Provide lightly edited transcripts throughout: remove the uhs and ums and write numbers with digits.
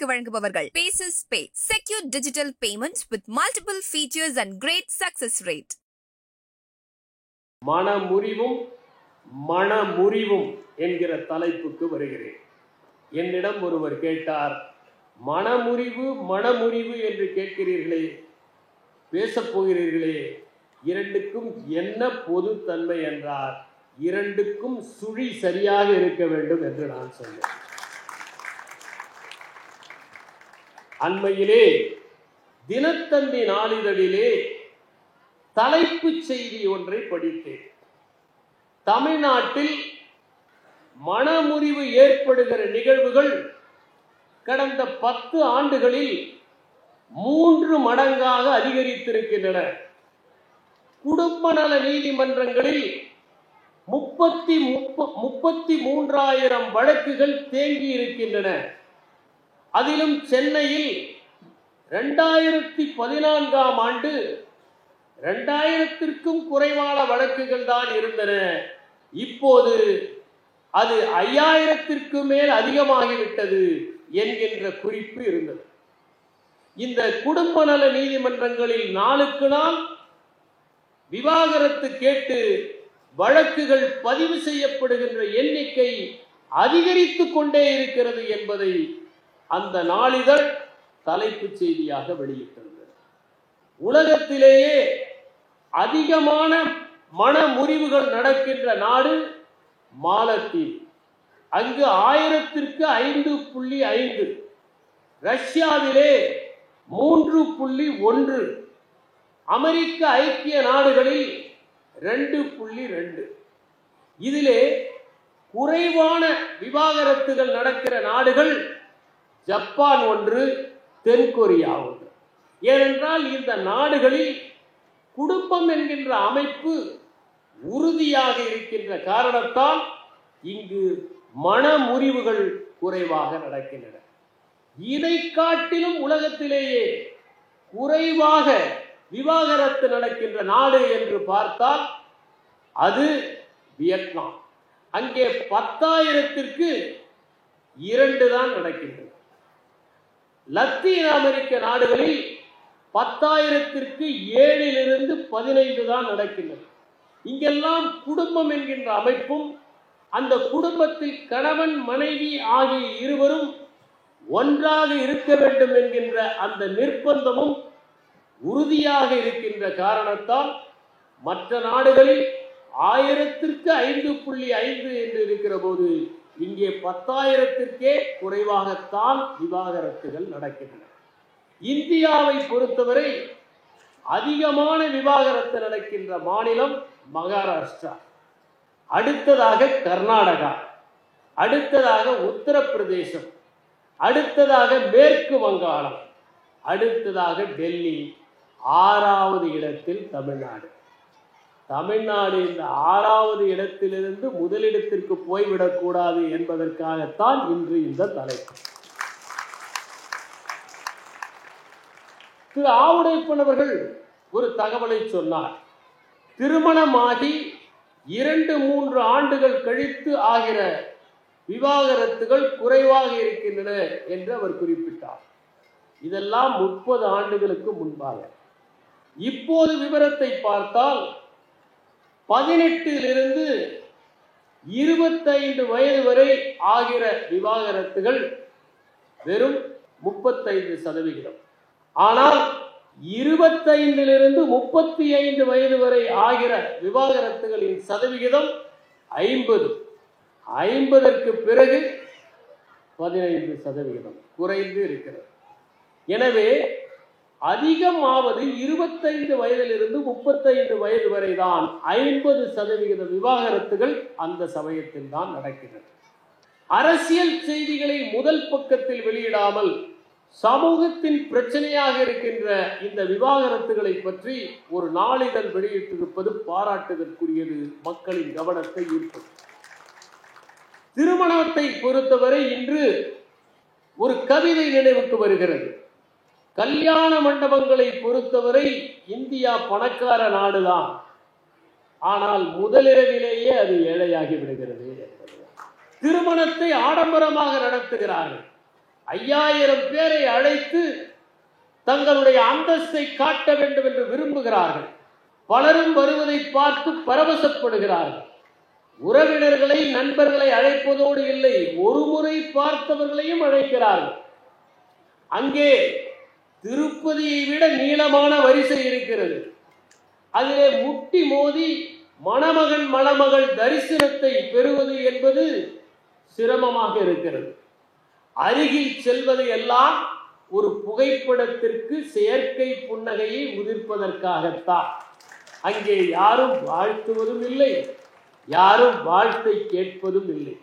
உங்களுக்கு வழங்குபவர்கள் Paces Pay, secure digital payments with multiple features and great success rate. மனமுறிவும் என்கிற தலைப்புக்கு வருகிறேன். என்னிடம் ஒருவர் கேட்டார், மனமுறிவு என்று கேட்கிறீர்களே, பேசப் போகிறீர்களே, இரண்டுக்கும் என்ன பொது தன்மை என்றார். இரண்டுக்கும் சுழி சரியாக இருக்க வேண்டும் என்று நான் சொன்னேன். அண்மையிலே தினத்தந்தி நாளிதழிலே தலைப்புச் செய்தி ஒன்றை படித்தேன். தமிழ்நாட்டில் மனமுறிவு ஏற்படுகிற நிகழ்வுகள் கடந்த 10 ஆண்டுகளில் 3 மடங்காக அதிகரித்திருக்கின்றன. குடும்ப நல நீதிமன்றங்களில் 33,000 வழக்குகள் தேங்கி இருக்கின்றன. அதிலும் சென்னையில் 2014ஆம் ஆண்டு 2000க்கும் குறைவான வழக்குகள் தான் இருந்தன. இப்போது அது 5000ற்கு மேல் அதிகமாகிவிட்டது என்கின்ற குறிப்பு இருந்தது. இந்த குடும்ப நல நீதிமன்றங்களில் நாளுக்கு நாள் விவாகரத்து கேட்டு வழக்குகள் பதிவு செய்யப்படுகின்ற எண்ணிக்கை அதிகரித்துக் கொண்டே இருக்கிறது என்பதை அந்த நாளிதழ் தலைப்புச் செய்தியாக வெளியிட்டிருந்தது. உலகத்திலேயே அதிகமான மனமுறிவுகள் நடக்கின்ற நாடு மாலத்தீவு. அங்கு 1000ற்கு 5.5, ரஷ்யாவிலே 3.1, அமெரிக்க ஐக்கிய நாடுகளில் 2.2. இதிலே குறைவான விவாகரத்துகள் நடக்கிற நாடுகள் ஜப்பான் 1, தென்கொரியா 1. ஏனென்றால் இந்த நாடுகளில் குடும்பம் என்கின்ற அமைப்பு உறுதியாக இருக்கின்ற காரணத்தால் இங்கு மனமுறிவுகள் குறைவாக நடக்கின்றன. இதை காட்டிலும் உலகத்திலேயே குறைவாக விவாகரத்து நடக்கின்ற நாடு என்று பார்த்தால் அது வியட்நாம். அங்கே 10,000ற்கு 2 தான் நடக்கின்றன. லத்தீன் அமெரிக்க நாடுகளில் 10,000ற்கு 7லிருந்து 15 தான் நடக்கின்றன. இங்கெல்லாம் குடும்பம் என்கின்ற அமைப்பும் அந்த குடும்பத்தில் கணவன் மனைவி ஆகிய இருவரும் ஒன்றாக இருக்க வேண்டும் என்கின்ற அந்த நிர்பந்தமும் உறுதியாக இருக்கின்ற காரணத்தால் மற்ற நாடுகளில் 1000ற்கு 5.5 என்று இருக்கிற போது இங்கே 10,000ற்கே குறைவாகத்தான் விவாகரத்துகள் நடக்கின்றன. இந்தியாவை பொறுத்தவரை அதிகமான விவாகரத்து நடக்கின்ற மாநிலம் மகாராஷ்டிரா, அடுத்ததாக கர்நாடகா, அடுத்ததாக உத்தரப்பிரதேசம், அடுத்ததாக மேற்கு வங்காளம், அடுத்ததாக டெல்லி, 6வது இடத்தில் தமிழ்நாடு. தமிழ்நாடு இந்த 6வது இடத்திலிருந்து முதலிடத்திற்கு போய்விடக்கூடாது என்பதற்காகத்தான் இன்று இந்த தலைப்பு. திரு ஆவுடையப்பன் அவர்கள் ஒரு தகவலை சொன்னார். திருமணமாகி 2-3 ஆண்டுகள் கழித்து ஆகிற விவாகரத்துகள் குறைவாக இருக்கின்றன என்று அவர் குறிப்பிட்டார். இதெல்லாம் 30 ஆண்டுகளுக்கு முன்பாக. இப்போது விவரத்தை பார்த்தால் 18லிருந்து 25 வயது வரை ஆகிற விவாகரத்துகள் வெறும் 35%. ஆனால் 25லிருந்து 35 வயது வரை ஆகிற விவாகரத்துகளின் சதவிகிதம் 50. 50ற்கு பிறகு 15% குறைந்து இருக்கிறது. எனவே அதிகமாவது 25 வயதிலிருந்து 35 வயது வரை தான் 50% விவாகரத்துகள் அந்த சமயத்தில் தான் நடக்கின்றன. அரசியல் செய்திகளை முதல் பக்கத்தில் வெளியிடாமல் சமூகத்தின் பிரச்சனையாக இருக்கின்ற இந்த விவாகரத்துகளை பற்றி ஒரு நாளிதழ் வெளியிட்டிருப்பது பாராட்டுதற்குரியது, மக்களின் கவனத்தை ஈர்ப்பது. திருமணத்தை பொறுத்தவரை இன்று ஒரு கவிதை நினைவுக்கு வருகிறது. கல்யாண மண்டபங்களை பொறுத்தவரை இந்தியா பணக்கார நாடுதான், ஆனால் முதலிரவிலேயே அது ஏழையாகி விடுகிறது. திருமணத்தை ஆடம்பரமாக நடத்துகிறார்கள். 5000 பேரை அழைத்து தங்களுடைய அந்தஸ்தை காட்ட வேண்டும் என்று விரும்புகிறார்கள். பலரும் வருவதை பார்த்து பரவசப்படுகிறார்கள். உறவினர்களை, நண்பர்களை அழைப்பதோடு இல்லை, ஒரு முறை பார்த்தவர்களையும் அழைக்கிறார்கள். அங்கே திருப்பதியை விட நீளமான வரிசை இருக்கிறது. அதிலே முட்டி மோதி மணமகன் மணமகள் தரிசனத்தை பெறுவது என்பது சிரமமாக இருக்கிறது. அருகில் செல்வது எல்லாம் ஒரு புகைப்படத்திற்கு செயற்கை புன்னகையை உதிர்ப்பதற்காகத்தான். அங்கே யாரும் வாழ்த்துவதும் இல்லை, யாரும் வாழ்த்தை கேட்பதும் இல்லை.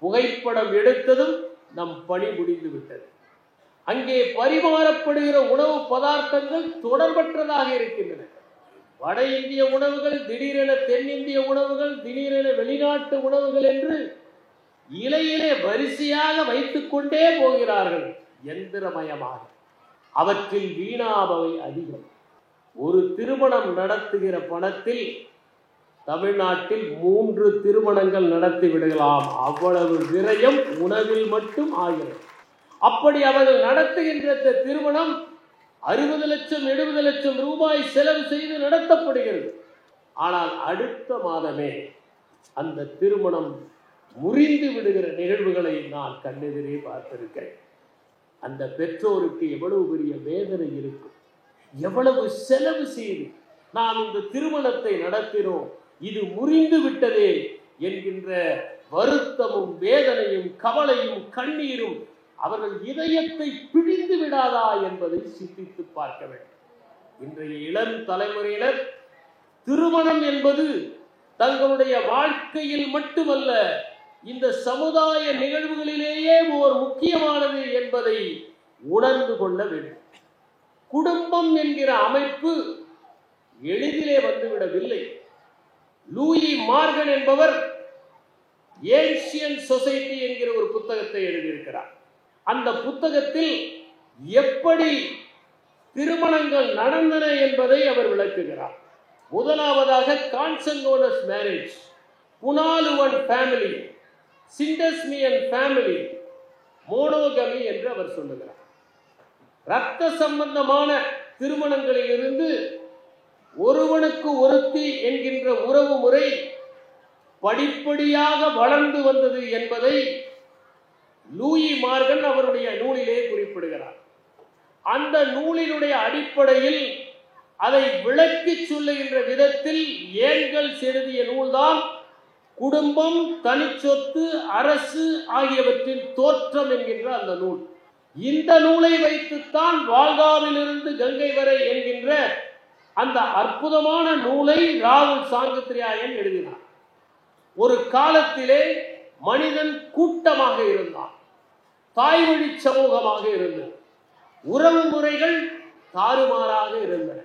புகைப்படம் எடுத்ததும் நம் பணி முடிந்து விட்டது. அங்கே பரிமாறப்படுகிற உணவு பதார்த்தங்கள் தொடர்பற்றதாக இருக்கின்றன. வட இந்திய உணவுகள், திடீரென தென்னிந்திய உணவுகள், திடீரென வெளிநாட்டு உணவுகள் என்று இலையிலே வரிசையாக வைத்துக் கொண்டே போகிறார்கள், எந்திரமயமாக. அவற்றில் வீணாபவை அதிகம். ஒரு திருமணம் நடத்துகிற பணத்தில் தமிழ்நாட்டில் 3 திருமணங்கள் நடத்தி விடலாம். அவ்வளவு விரயம் உணவில் மட்டும் ஆகிறது. அப்படி அவர்கள் நடத்துகின்ற திருமணம் 60 லட்சம் 70 லட்சம் ரூபாய் செலவு செய்து நடத்தப்படுகிறது. ஆனால் அடுத்த மாதமே அந்த திருமணம் முறிந்து விடுகிற நிகழ்வுகளை நான் கண்ணெதிரே பார்த்திருக்கிறேன். அந்த பெற்றோருக்கு எவ்வளவு பெரிய வேதனை இருக்கும், எவ்வளவு செலவு செய்து நாம் இந்த திருமணத்தை நடத்தினோம், இது முறிந்து விட்டதே என்கின்ற வருத்தமும் வேதனையும் கவலையும் கண்ணீரும் அவர்கள் இதயத்தை பிழிந்து விடாதா என்பதை சிந்தித்து பார்க்க வேண்டும். இன்றைய இளம் தலைமுறையினர் திருமணம் என்பது தங்களுடைய வாழ்க்கையில் மட்டுமல்ல, இந்த சமுதாய நிகழ்வுகளிலேயே ஒரு முக்கியமானது என்பதை உணர்ந்து கொள்ள வேண்டும். குடும்பம் என்கிற அமைப்பு எளிதிலே வந்துவிடவில்லை. லூயி மார்கன் என்பவர் ஏன்ஷியன் சொசைட்டி என்கிற ஒரு புத்தகத்தை எழுதியிருக்கிறார். அந்த புத்தகத்தில் எப்படி திருமணங்கள் நடந்தன என்பதை அவர் விளக்குகிறார். முதலாவதாக கான்சங்கோனஸ் மேரேஜ், புனாலுவன் ஃபேமிலி, சிண்டஸ்மியன் ஃபேமிலி, மோனோகமி என்று அவர் சொல்லுகிறார். இரத்த சம்பந்தமான திருமணங்களிலிருந்து ஒருவனுக்கு ஒருத்தி என்கின்ற உறவு முறை படிப்படியாக வளர்ந்து வந்தது என்பதை லூயி மார்கன் அவருடைய நூலிலே குறிப்பிடுகிறார். அந்த நூலினுடைய அடிப்படையில் அதை விளக்கி சொல்லுகின்ற விதத்தில் ஏங்கல்ஸ் எழுதிய நூல்தான் குடும்பம், தனிச்சொத்து, அரசு ஆகியவற்றின் தோற்றம் என்கின்ற அந்த நூல். இந்த நூலை வைத்துத்தான் வால்காவிலிருந்து கங்கை வரை என்கின்ற அந்த அற்புதமான நூலை ராகுல் சாங்கித்ரியாயன் எழுதினார். ஒரு காலத்திலே மனிதன் கூட்டமாக இருந்தான், தாய்வழி சமூகமாக இருந்தது, உறவு முறைகள் தாறுமாறாக இருந்தன.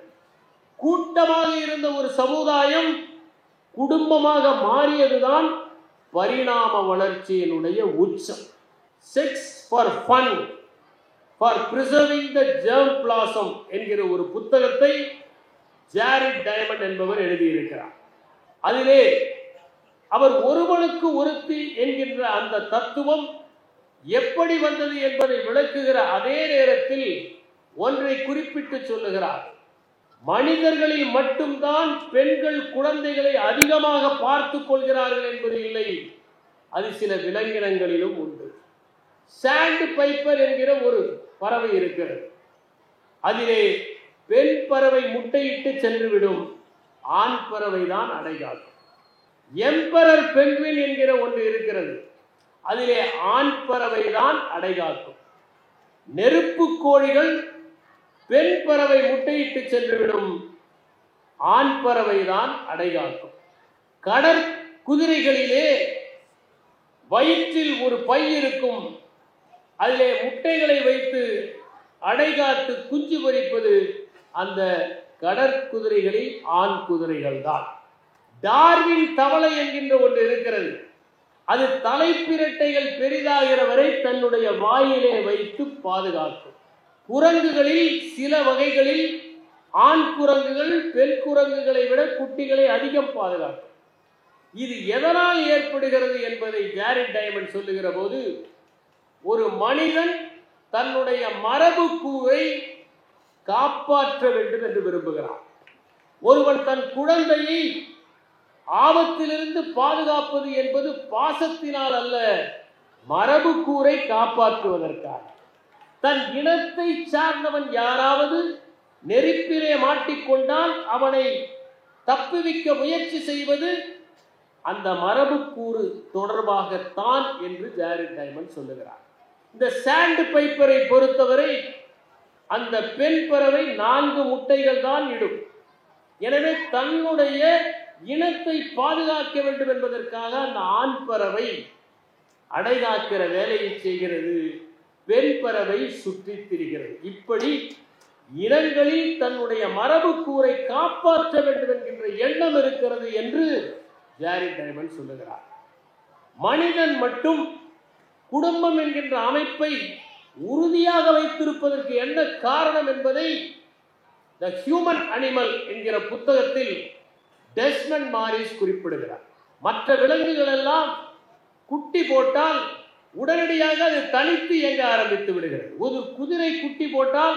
கூட்டமாக இருந்த ஒரு சமுதாயம் குடும்பமாக மாறியதுதான் பரிணாம வளர்ச்சியினுடைய உச்சம். Sex for fun for preserving the germ plasm என்கிற ஒரு புத்தகத்தை ஜாரிட் டைமண்ட் என்பவர் எழுதியிருக்கிறார். அதிலே அவர் ஒருவனுக்கு ஒருத்தி என்கின்ற அந்த தத்துவம் எப்படி வந்தது என்பதை விளக்குகிற அதே நேரத்தில் ஒன்றை குறிப்பிட்டு சொல்லுகிறார். மனிதர்களில் மட்டும்தான் பெண்கள் குழந்தைகளை அதிகமாக பார்த்து கொள்கிறார்கள் என்பது இல்லை, அது சில விலங்கினங்களிலும் உண்டு. சாண்ட் பைப்பர் என்கிற ஒரு பறவை இருக்கிறது. அதிலே பெண் பறவை முட்டையிட்டு சென்றுவிடும், ஆண் பறவை தான் அடைகாக்கும். எம்பரர் பெங்குவின் என்கிற ஒன்று இருக்கிறது, அதிலே ஆண் பறவை தான் அடைகாக்கும். நெருப்பு கோழிகள் பெண் பறவை முட்டையிட்டு சென்றுவிடும், ஆண் பறவை தான் அடைகாக்கும். கடற்குதிரைகளிலே வயிற்றில் ஒரு பை இருக்கும், அதிலே முட்டைகளை வைத்து அடைகாத்து குஞ்சு பொரிப்பது அந்த கடற்குதிரைகளில் ஆண் குதிரைகள் தான். டார்வின் தவளை என்கின்ற ஒன்று இருக்கிறது, அது தலைப்பிரட்டைகள் பெரிதாகிற வரை தன்னுடைய வாயிலே வைத்து பாதுகாக்கும். குரங்குகளில் சில வகைகளில் ஆண் குரங்குகள் பெண் குரங்குகளை விட குட்டிகளை அதிகம் பாதுகாக்கும். இது எதனால் ஏற்படுகிறது என்பதை ஜாரிட் டைமண்ட் சொல்லுகிற போது, ஒரு மனிதன் தன்னுடைய மரபு கூரை காப்பாற்ற வேண்டும் என்று விரும்புகிறான். ஒருவன் தன் குழந்தையை ஆபத்திலிருந்து பாதுகாப்பது என்பது பாசத்தினால் அல்ல, மரபு கூரை காப்பாற்றுவதற்காக. தன் இனத்தை சார்ந்தவன் யாராவது நெருப்பிலே மாட்டிக்கொண்டால் அவனை தப்புவிக்க முயற்சி செய்வது அந்த மரபுக்கூறு தொடர்பாகத்தான் என்று ஜாரட் டைமண்ட் சொல்லுகிறார். இந்த சாண்ட் பைப்பரை பொறுத்தவரை அந்த பெண் பறவை 4 முட்டைகள் தான் இடும். எனவே தன்னுடைய இனத்தை பாதுகாக்க வேண்டும் என்பதற்காக அந்த ஆண் பறவை அடைகாக்கிற வேலையை செய்கிறது, பெண் பறவை சுற்றித் திரிகிறது. இப்படி இனங்களில் தன்னுடைய மரபு கூரை காப்பாற்ற வேண்டும் என்கின்ற எண்ணம் இருக்கிறது என்று ஜாரட் டைமண்ட் சொல்லுகிறார். மனிதன் மட்டும் குடும்பம் என்கின்ற அமைப்பை உறுதியாக வைத்திருப்பதற்கு என்ன காரணம் என்பதை த ஹியூமன் அனிமல் என்கிற புத்தகத்தில் டெஸ்மண்ட் மாரிஸ் குறிப்பிடுகிறார். மற்ற விலங்குகள் எல்லாம் குட்டி போட்டால் உடனடியாக அது தனித்து இயங்க ஆரம்பித்து விடுகிறது. ஒரு குதிரை குட்டி போட்டால்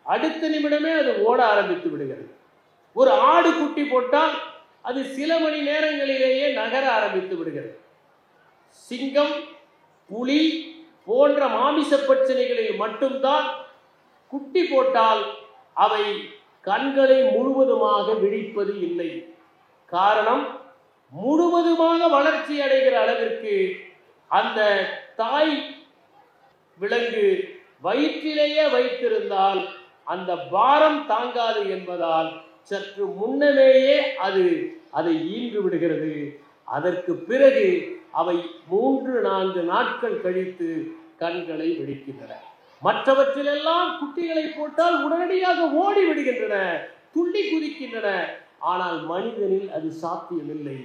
அடுத்த நிமிடமே அது ஓட ஆரம்பித்து விடுகிறது. ஒரு ஆடு குட்டி போட்டால் அது சில மணி நேரங்களிலேயே நகர ஆரம்பித்து விடுகிறது. சிங்கம், புலி போன்ற மாமிச பிரச்சனைகளில் மட்டும்தான் குட்டி போட்டால் அவை கண்களை முழுவதுமாக விழிப்பது இல்லை. காரணம், முழுவதுமாக வளர்ச்சி அடைகிற அளவிற்கு அந்த தாய் விலங்கு வயிற்றிலேயே வைத்திருந்தால் அந்த பாரம் தாங்காது என்பதால் சற்று முன்னமேயே அது அதை ஈன்று விடுகிறது. அதற்கு பிறகு அவை 3-4 நாட்கள் கழித்து கண்களை விழிக்கின்றன. மற்றவற்றிலெல்லாம் குட்டிகளை போட்டால் உடனடியாக ஓடி விடுகின்றன, துள்ளி குதிக்கின்றன. ஆனால் மனிதனில் அது சாத்தியமில்லை.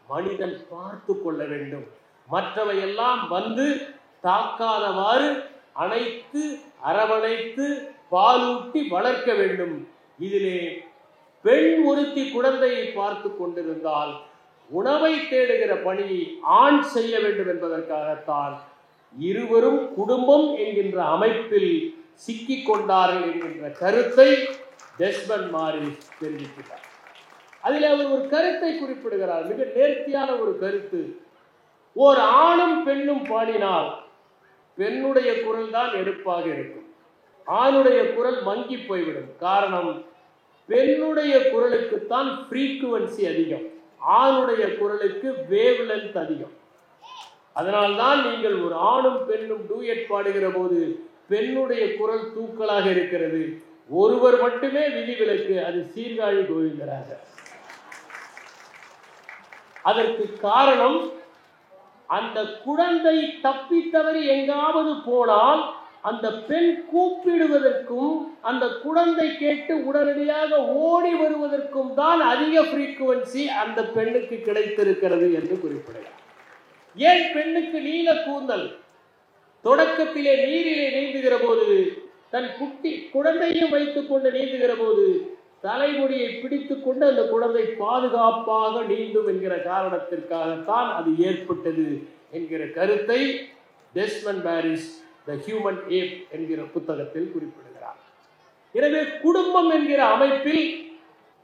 மனிதன் பார்த்து கொள்ள வேண்டும். மற்றவையெல்லாம் வந்து தாக்காதவாறு அணைத்து அரவணைத்து பாலூட்டி வளர்க்க வேண்டும். இதிலே பெண் ஒருத்தி குழந்தையை பார்த்து கொண்டிருந்தால் உணவை தேடுகிற பணியை ஆண் செய்ய வேண்டும் என்பதற்காகத்தான் இருவரும் குடும்பம் என்கின்ற அமைப்பில் சிக்கிக் கொண்டார்கள் என்கின்ற கருத்தை டெஸ்மண்ட் மாரிஸ் தெரிவிக்கிறார். அதில் அவர் ஒரு கருத்தை குறிப்பிடுகிறார், மிக நேர்த்தியான ஒரு கருத்து. ஓர் ஆணும் பெண்ணும் பாடினால் பெண்ணுடைய குரல் தான் எடுப்பாக இருக்கும், ஆணுடைய குரல் மங்கி போய்விடும். காரணம், பெண்ணுடைய குரலுக்குத்தான் ஃப்ரீக்குவன்சி அதிகம், ஆணுடைய குரலுக்கு வேவ் லென்த் அதிகம். அதனால்தான் நீங்கள் ஒரு ஆணும் பெண்ணும் டூயட் பாடுகிற போது பெண்ணுடைய குரல் தூக்கலாக இருக்கிறது. ஒருவர் மட்டுமே விதிவிலக்கு, அது சீர்காழி கோவிந்தராஜர். அதற்கு காரணம், அந்த குழந்தை தப்பி தவறி எங்காவது போனால் அந்த பெண் கூப்பிடுவதற்கும் அந்த குழந்தை கேட்டு உடனடியாக ஓடி வருவதற்கும் தான் அதிக ஃப்ரீக்குவன்சி அந்த பெண்ணுக்கு கிடைத்திருக்கிறது என்று குறிப்பிடுகிறார். ஏன் பெண்ணுக்கு நீல கூந்தல்? தொடக்கத்திலே நீரிலே நீந்துகிற போது தன் குழந்தையும் வைத்துக் கொண்டு நீந்துகிற போது தலைமுடியை பிடித்துக் கொண்டு அந்த குழந்தை பாதுகாப்பாக நீந்தும் என்கிற காரணத்திற்காகத்தான் அது ஏற்பட்டது என்கிற கருத்தை டெஸ்மண்ட் மாரிஸ் த ஹியூமன் ஏப் என்கிற புத்தகத்தில் குறிப்பிடுகிறார். எனவே குடும்பம் என்கிற அமைப்பில்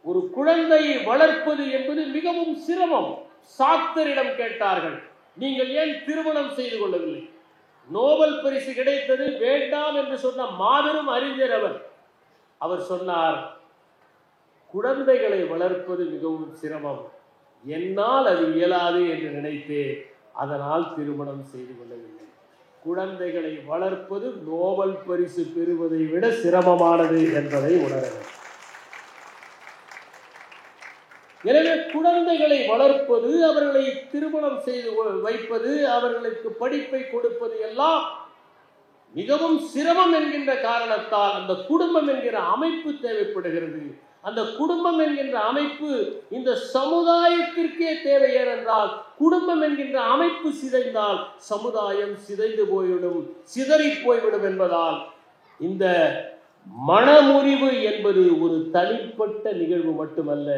ஒரு குழந்தையை வளர்ப்பது என்பது மிகவும் சிரமம். சாக்தரிடம் கேட்டார்கள், நீங்கள் ஏன் திருமணம் செய்து கொள்ளவில்லை? நோபல் பரிசு கிடைத்தது, வேண்டாம் என்று சொன்ன மாபெரும் அறிஞர் அவர். அவர் சொன்னார், குழந்தைகளை வளர்ப்பது மிகவும் சிரமம், என்னால் அது இயலாது என்று நினைத்தேன், அதனால் திருமணம் செய்து கொள்ளவில்லை. குழந்தைகளை வளர்ப்பது நோபல் பரிசு பெறுவதை விட சிரமமானது என்பதை உணரவேண்டும். எனவே குழந்தைகளை வளர்ப்பது, அவர்களை திருமணம் செய்து வைப்பது, அவர்களுக்கு படிப்பை கொடுப்பது எல்லாம் மிகவும் சிரமம் என்கின்ற காரணத்தால் அந்த குடும்பம் என்கிற அமைப்பு தேவைப்படுகிறது. அந்த குடும்பம் என்கின்ற அமைப்பு இந்த சமுதாயத்திற்கே தேவை. ஏனென்றால் குடும்பம் என்கின்ற அமைப்பு சிதைந்தால் சமுதாயம் சிதைந்து போய்விடும், சிதறி போய்விடும் என்பதால் இந்த மனமுறிவு என்பது ஒரு தனிப்பட்ட நிகழ்வு மட்டுமல்ல,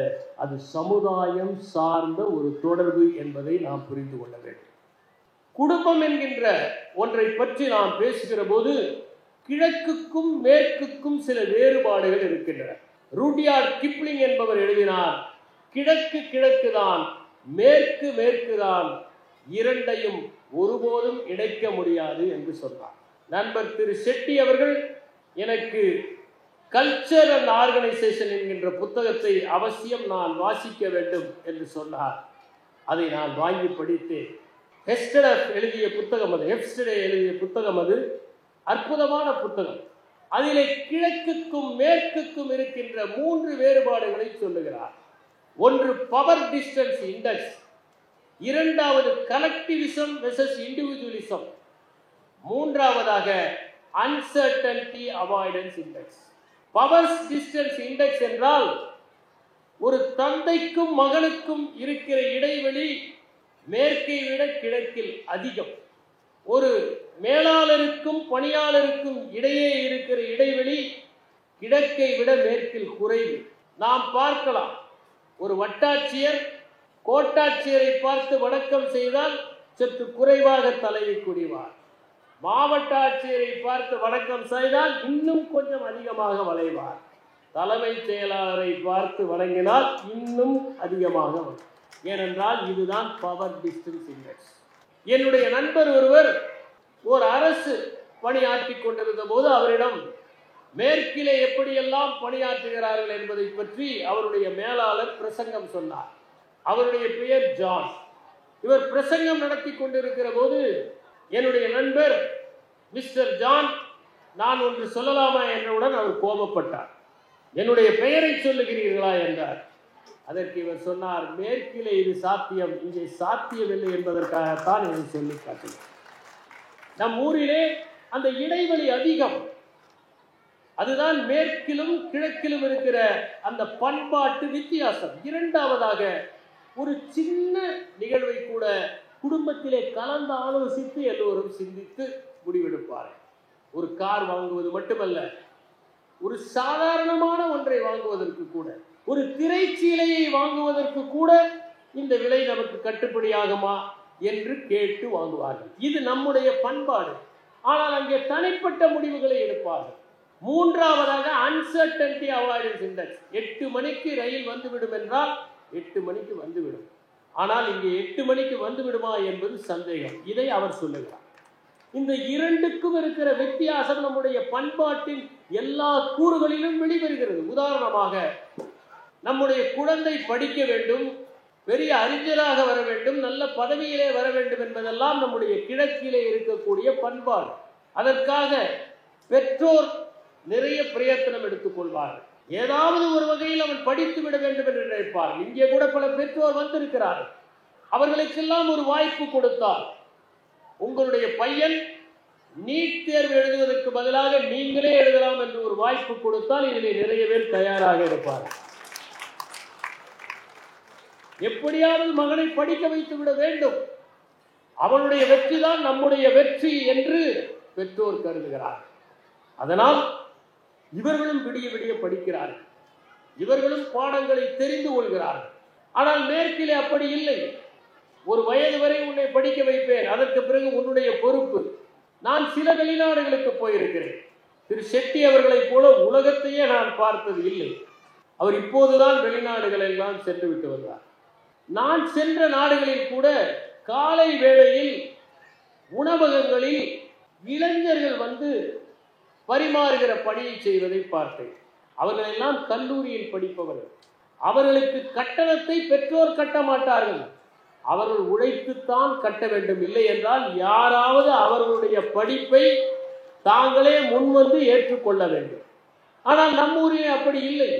அது சமுதாயம் சார்ந்த ஒரு தொடர்பு என்பதை நாம் புரிந்து கொள்ள வேண்டும். குடும்பம் என்கின்ற ஒன்றை பற்றி நாம் பேசுகிற போது கிழக்குக்கும் மேற்குக்கும் சில வேறுபாடுகள் இருக்கின்றன. ரூடியார்ட் கிப்ளிங் என்பவர் எழுதினார், கிழக்கு கிழக்குதான், மேற்கு மேற்குதான், இரண்டையும் ஒருபோதும் இணைக்க முடியாது என்று சொன்னார். நண்பர் திரு ஷெட்டி அவர்கள் எனக்கு கல்ச்சர் அண்ட் ஆர்கனைசேஷன் என்கின்ற புத்தகத்தை அவசியம் நான் வாசிக்க வேண்டும் என்று சொன்னார். அதை நான் வாங்கி படித்தேன். ஹெஸ்டடே எழுதிய புத்தகம் அது அற்புதமான புத்தகம். அதிலே கிழக்குக்கும் மேற்குக்கும் இருக்கின்ற 3 வேறுபாடுகளை சொல்லுகிறார். ஒன்று பவர் டிஸ்டன்ஸ் இண்டெக்ஸ், இரண்டாவது கலெக்டிவிசம் வெர்சஸ் இண்டிவிஜுவலிசம், மூன்றாவதாக uncertainty avoidance index. Power distance index என்றால் ஒரு தந்தைக்கும் மகனுக்கும் இருக்கிற இடைவெளி மேற்கை விட கிழக்கில் அதிகம். ஒரு மேலாளருக்கும் பணியாளருக்கும் இடையே இருக்கிற இடைவெளி கிழக்கை விட மேற்கில் குறைவு. நாம் பார்க்கலாம், ஒரு வட்டாட்சியர் கோட்டாட்சியரை பார்த்து வணக்கம் செய்தால் சற்று குறைவாக தலையை குனிவார். மாவட்ட ஆட்சியரை பார்த்து வணக்கம் செய்தால் இன்னும் கொஞ்சம் அதிகமாக வளைவார். தலைமை செயலாளரை பார்த்து வணங்கினால் இன்னும் அதிகமாக வரும். ஏனென்றால் இதுதான் பவர் டிஸ்டன்ஸ் இண்டெக்ஸ். என்னுடைய நண்பர் ஒருவர் ஒரு அரசு பணியாற்றி கொண்டிருந்த போது அவரிடம் மேற்கிலே எப்படியெல்லாம் பணியாற்றுகிறார்கள் என்பதை பற்றி அவருடைய மேலாளர் பிரசங்கம் சொன்னார். அவருடைய பெயர் ஜான். இவர் பிரசங்கம் நடத்தி கொண்டிருக்கிற போது என்னுடைய நண்பர் மிஸ்டர் ஜான், நான் ஒன்று சொல்லலாமா என்றவுடன் அவர் கோபப்பட்டார். என்னுடைய பெயரை சொல்லுகிறீர்களா என்றார். அதற்கு இவர் சொன்னார், மேற்கிலே இது சாத்தியம், இங்கே சாத்தியமில்லை என்பதற்காகத்தான் இதை சொல்லி காட்டினார். நம் ஊரிலே அந்த இடைவெளி அதிகம். அதுதான் மேற்கிலும் கிழக்கிலும் இருக்கிற அந்த பண்பாட்டு வித்தியாசம். இரண்டாவதாக, ஒரு சின்ன நிகழ்வை கூட குடும்பத்திலே கலந்து ஆலோசித்து எல்லோரும் சிந்தித்து முடிவெடுப்பார்கள். ஒரு கார் வாங்குவது மட்டுமல்ல, ஒரு சாதாரணமான ஒன்றை வாங்குவதற்கு கூட, ஒரு திரைச்சீலையை வாங்குவதற்கு கூட இந்த விலை நமக்கு கட்டுப்படியாகுமா என்று கேட்டு வாங்குவார்கள். இது நம்முடைய பண்பாடு. ஆனால் அங்கே தனிப்பட்ட முடிவுகளை எடுப்பார்கள். மூன்றாவதாக அன்சர்டனிட்டி அவாய்டன்ஸ் இண்டெக்ஸ். 8 மணிக்கு ரயில் வந்துவிடும் என்றால் 8 மணிக்கு வந்துவிடும். ஆனால் இங்கே 8 மணிக்கு வந்துவிடுமா என்பது சந்தேகம். இதை அவர் சொல்லுகிறார். இந்த இரண்டுக்கும் இருக்கிற வித்தியாசம் நம்முடைய பண்பாட்டின் எல்லா கூறுகளிலும் வெளிவருகிறது. உதாரணமாக, நம்முடைய குழந்தை படிக்க வேண்டும், பெரிய அறிஞராக வர வேண்டும், நல்ல பதவியிலே வர வேண்டும் என்பதெல்லாம் நம்முடைய கிழக்கிலே இருக்கக்கூடிய பண்பாடு. அதற்காக பெற்றோர் நிறைய பிரயத்தனம் எடுத்துக் கொள்வார்கள். ஏதாவது ஒரு வகையில் அவன் படித்து விட வேண்டும் என்று நினைப்பார்கள். இங்கே கூட பல பெற்றோர் வந்திருக்கிறார்கள். அவர்களுக்கெல்லாம் ஒரு வாய்ப்பு கொடுத்தால், உங்களுடைய பையன் நீட் தேர்வு எழுதுவதற்கு பதிலாக நீங்களே எழுதலாம் என்று ஒரு வாய்ப்பு கொடுத்தால் இதில் நிறைய பேர் தயாராக இருப்பார்கள். எப்படியாவது மகனை படிக்க வைத்து விட வேண்டும், அவனுடைய வெற்றி தான் நம்முடைய வெற்றி என்று பெற்றோர் கருதுகிறார். அதனால் இவர்களும் விடிய விடிய படிக்கிறார்கள், இவர்களும் பாடங்களை தெரிந்து கொள்கிறார்கள். ஆனால் மேற்கிலே அப்படி இல்லை. ஒரு வயது வரை உன்னை படிக்க வைப்பேன், அதற்கு பிறகு உன்னுடைய பொறுப்பு. நான் சில வெளிநாடுகளுக்கு போயிருக்கிறேன். திரு ஷெட்டி அவர்களைப் போல உலகத்தையே நான் பார்த்தது இல்லை. அவர் இப்போதுதான் வெளிநாடுகள் எல்லாம் சென்று விட்டு வந்தார். நான் சென்ற நாடுகளில் கூட காலை வேளையில் உணவகங்களில் இளைஞர்கள் வந்து பரிமாறுகிற பணியை செய்வதை பார்த்தேன். அவர்கள் எல்லாம் கல்லூரியில் படிப்பவர்கள். அவர்களுக்கு கட்டணத்தை பெற்றோர் கட்ட மாட்டார்கள், அவர்கள் உழைத்துத்தான் கட்ட வேண்டும். இல்லை என்றால் யாராவது அவர்களுடைய படிப்பை தாங்களே முன்வந்து ஏற்றுக்கொள்ள வேண்டும். ஆனால் நம்மூரில் அப்படி இல்லை.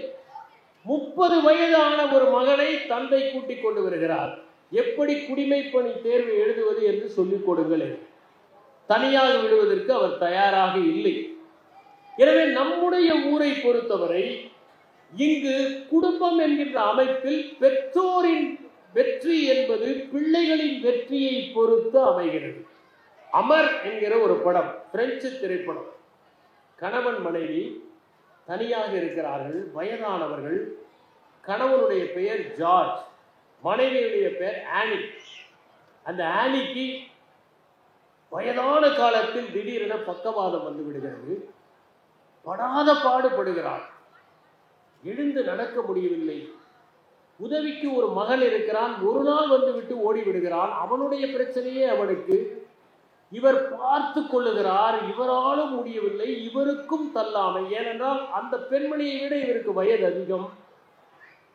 30 வயது ஆன ஒரு மகனை தந்தை கூட்டிக் கொண்டு வருகிறார். எப்படி குடிமைப்பணி தேர்வு எழுதுவது என்று சொல்லிக் கொடுங்கள். தனியாக விடுவதற்கு அவர் தயாராக இல்லை. எனவே நம்முடைய ஊரை பொறுத்தவரை இங்கு குடும்பம் என்கின்ற அமைப்பில் பெற்றோரின் வெற்றி என்பது பிள்ளைகளின் வெற்றியை பொறுத்து அமைகிறது. அமர் என்கிற ஒரு படம், பிரெஞ்சு திரைப்படம். கணவன் மனைவி தனியாக இருக்கிறார்கள், வயதானவர்கள். கணவனுடைய பெயர் ஜார்ஜ், மனைவியுடைய பெயர் ஆனி. அந்த ஆனிக்கு வயதான காலத்தில் திடீரென பக்கவாதம் வந்து விடுகிறது. படாத பாடுபடுகிறாள். எழுந்து நடக்க முடியவில்லை. உதவிக்கு ஒரு மகன் இருக்கிறான். ஒரு நாள் வந்து விட்டு ஓடி விடுகிறான். அவனுடைய பிரச்சனையே அவனுக்கு. இவர் பார்த்து கொள்ளுகிறார். இவராலும் முடியவில்லை. இவருக்கும் தள்ளாமை. ஏனென்றால் அந்த பெண்மணியை விட இவருக்கு வயது அதிகம்.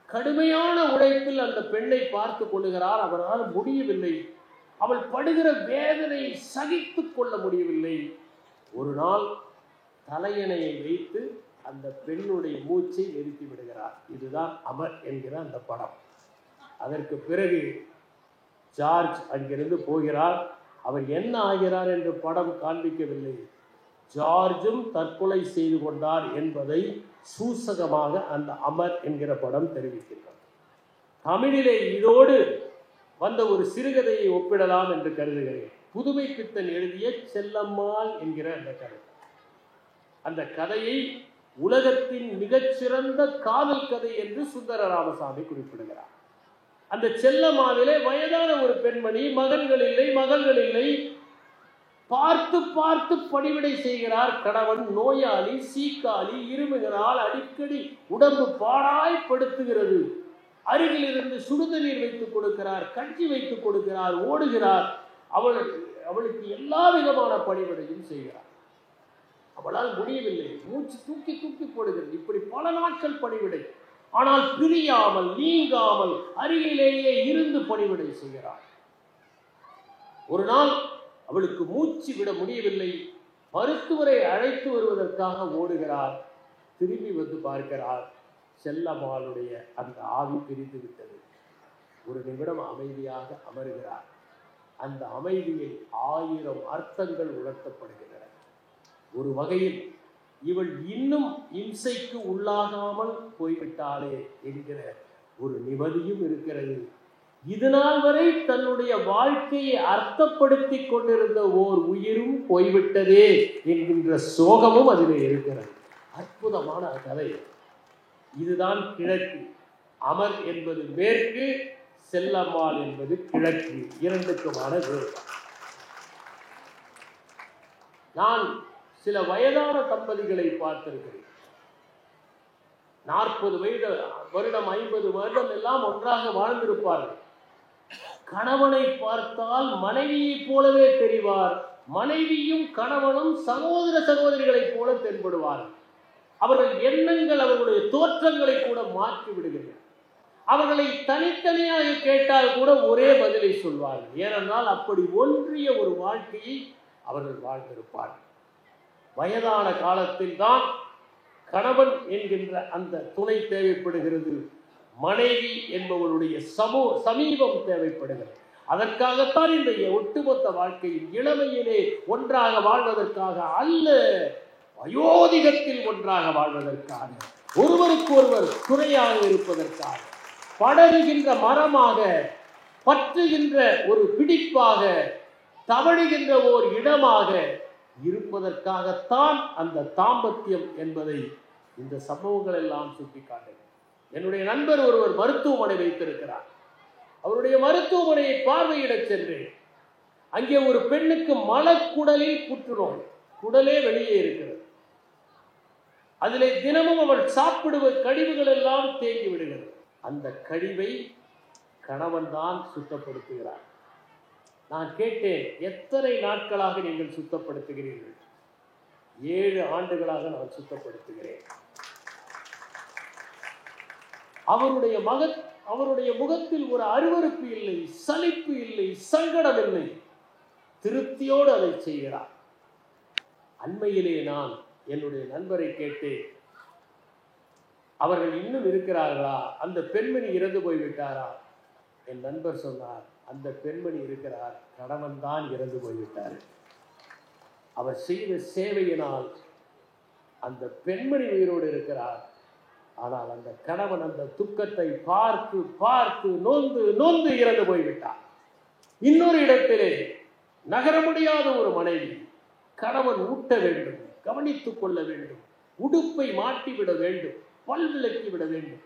கடுமையான உழைப்பில் அந்த பெண்ணை பார்த்து கொள்ளுகிறார். அவரால் முடியவில்லை. அவள் படுகிற வேதனையை சகித்து கொள்ள முடியவில்லை. ஒரு நாள் தலையணையை வைத்து அந்த பெண்ணுடைய மூச்சை நிறுத்தி விடுகிறார். இதுதான் அமர் என்கிற அந்த படம். அதற்கு பிறகு ஜார்ஜ் அங்கிருந்து போகிறார். அவர் என்ன ஆகிறார் என்று படம் காண்பிக்கவில்லை. ஜார்ஜும் தற்கொலை செய்து கொண்டார் என்பதை சூசகமாக அந்த அமர் என்கிற படம் தெரிவிக்கின்றது. தமிழிலே இதோடு வந்த ஒரு சிறுகதையை ஒப்பிடலாம் என்று கருதுகிறேன். புதுமை பித்தன் எழுதிய செல்லம்மாள் என்கிற அந்த கதை. அந்த கதையை உலகத்தின் மிகச்சிறந்த காதல் கதை என்று சுந்தர ராமசாமி குறிப்பிடுகிறார். அந்த செல்லம்மாவிலே வயதான ஒரு பெண்மணி, மகன்கள் இல்லை, மகள்கள் இல்லை, பார்த்து பார்த்து பணிவிடை செய்கிறார். கணவன் நோயாளி, சீக்காளி, இருமுகிறாள், அடிக்கடி உடம்பு பாடாய்படுத்துகிறது. அருகில் இருந்து சுடுதண்ணீர் வைத்துக் கொடுக்கிறார், கஞ்சி வைத்துக் கொடுக்கிறார், ஓடுகிறார். அவளுக்கு எல்லா விதமான பணிவிடையும் செய்கிறார். அவளால் முடியவில்லை. மூச்சு தூக்கி தூக்கி போடுகிறது. இப்படி பல நாட்கள் பணிவிடை. ஆனால் பிரியாமல் நீங்காமல் அருகிலேயே இருந்து பணிவிடை செய்கிறார். ஒரு நாள் அவளுக்கு மூச்சு விட முடியவில்லை. மருத்துவரை அழைத்து வருவதற்காக ஓடுகிறார். திரும்பி வந்து பார்க்கிறார். செல்லம்மாளுடைய அந்த ஆவி பிரிந்து விட்டது. ஒரு நிமிடம் அமைதியாக அமருகிறார். அந்த அமைதியில் 1000 அர்த்தங்கள் உணர்த்தப்படுகின்றன. ஒரு வகையில் இவள் இன்னும் இம்சைக்கு உள்ளாகாமல் போய்விட்டாளே என்கிற ஒரு நிம்மதியும் இருக்கிறது. இதுநாள் வரை தன்னுடைய வாழ்க்கையை அர்த்தப்படுத்தி கொண்டிருந்த ஓர் உயிரும் போய்விட்டதே என்கின்ற சோகமும் அதிலே இருக்கிறது. அற்புதமான கதை. இதுதான் கிழக்கு. அமர் என்பது மேற்கு, செல்லம்மாள் என்பது கிழக்கு. இரண்டுக்குமான வேறுபாடு. நான் சில வயதான தம்பதிகளை பார்த்திருக்கிறேன். 40 வருடம் 50 வருடம் எல்லாம் ஒன்றாக வாழ்ந்திருப்பார்கள். கணவனை பார்த்தால் மனைவியைப் போலவே தெரிவார். மனைவியும் கணவனும் சகோதர சகோதரிகளைப் போல தென்படுவார்கள். அவர்கள் எண்ணங்கள், அவர்களுடைய தோற்றங்களை கூட மாற்றி விடுகின்றன. அவர்களை தனித்தனியாக கேட்டால் கூட ஒரே பதிலை சொல்வார்கள். ஏனென்றால் அப்படி ஒன்றிய ஒரு வாழ்க்கையை அவர்கள் வாழ்ந்திருப்பார்கள். வயதான காலத்தில் தான் கணவன் என்கின்ற அந்த துணை தேவைப்படுகிறது. மனைவி என்பவருடைய சமீபம் தேவைப்படுகிறது. அதற்காகத்தான் இந்த ஒட்டுமொத்த வாழ்க்கையில் இளமையிலே ஒன்றாக வாழ்வதற்காக அல்ல, வயோதிகத்தில் ஒன்றாக வாழ்வதற்காக, ஒருவருக்கு ஒருவர் துணையாக இருப்பதற்காக, படருகின்ற மரமாக, பற்றுகின்ற ஒரு பிடிப்பாக, தவழுகின்ற ஓர் இடமாக இருப்பதற்காகத்தான் அந்த தாம்பத்தியம் என்பதை இந்த சம்பவங்கள் எல்லாம் சுட்டிக்காட்டுகிறது. என்னுடைய நண்பர் ஒருவர் மருத்துவமனை வைத்திருக்கிறார். அவருடைய மருத்துவமனையை பார்வையிடச் சென்றேன். அங்கே ஒரு பெண்ணுக்கு மலக்குடலில் புற்றுநோய், குடலே வெளியே இருக்கிறது. அதிலே தினமும் அவள் சாப்பிடுவ கழிவுகள் எல்லாம் தேங்கி விடுகிறது. அந்த கழிவை கணவன் தான் சுத்தப்படுத்துகிறார். நான் கேட்டேன், எத்தனை நாட்களாக நீங்கள் சுத்தப்படுத்துகிறீர்கள்? 7 ஆண்டுகளாக நான் சுத்தப்படுத்துகிறேன். அவருடைய முகத்தில் ஒரு அருவருப்பு இல்லை, சலிப்பு இல்லை, சங்கடம் இல்லை. திருப்தியோடு அதை செய்கிறார். அண்மையிலே நான் என்னுடைய நண்பரை கேட்டேன், அவர்கள் இன்னும் இருக்கிறார்களா? அந்த பெண்மணி இறந்து போய்விட்டாரா? என் நண்பர் சொன்னார், அந்த பெண்மணி இருக்கிறார், கணவன் தான் இறந்து போய்விட்டார். அவர் செய்த சேவையினால் அந்த பெண்மணி உயிரோடு இருக்கிறார். ஆனால் அந்த கணவன் அந்த துக்கத்தை பார்த்து பார்த்து நொந்து நொந்து இறந்து போய்விட்டார். இன்னொரு இடத்திலே நகர முடியாத ஒரு மனைவி, கணவன் ஊட்ட வேண்டும், கவனித்துக் கொள்ள வேண்டும், உடுப்பை மாட்டிவிட வேண்டும், பல் விளக்கி விட வேண்டும்.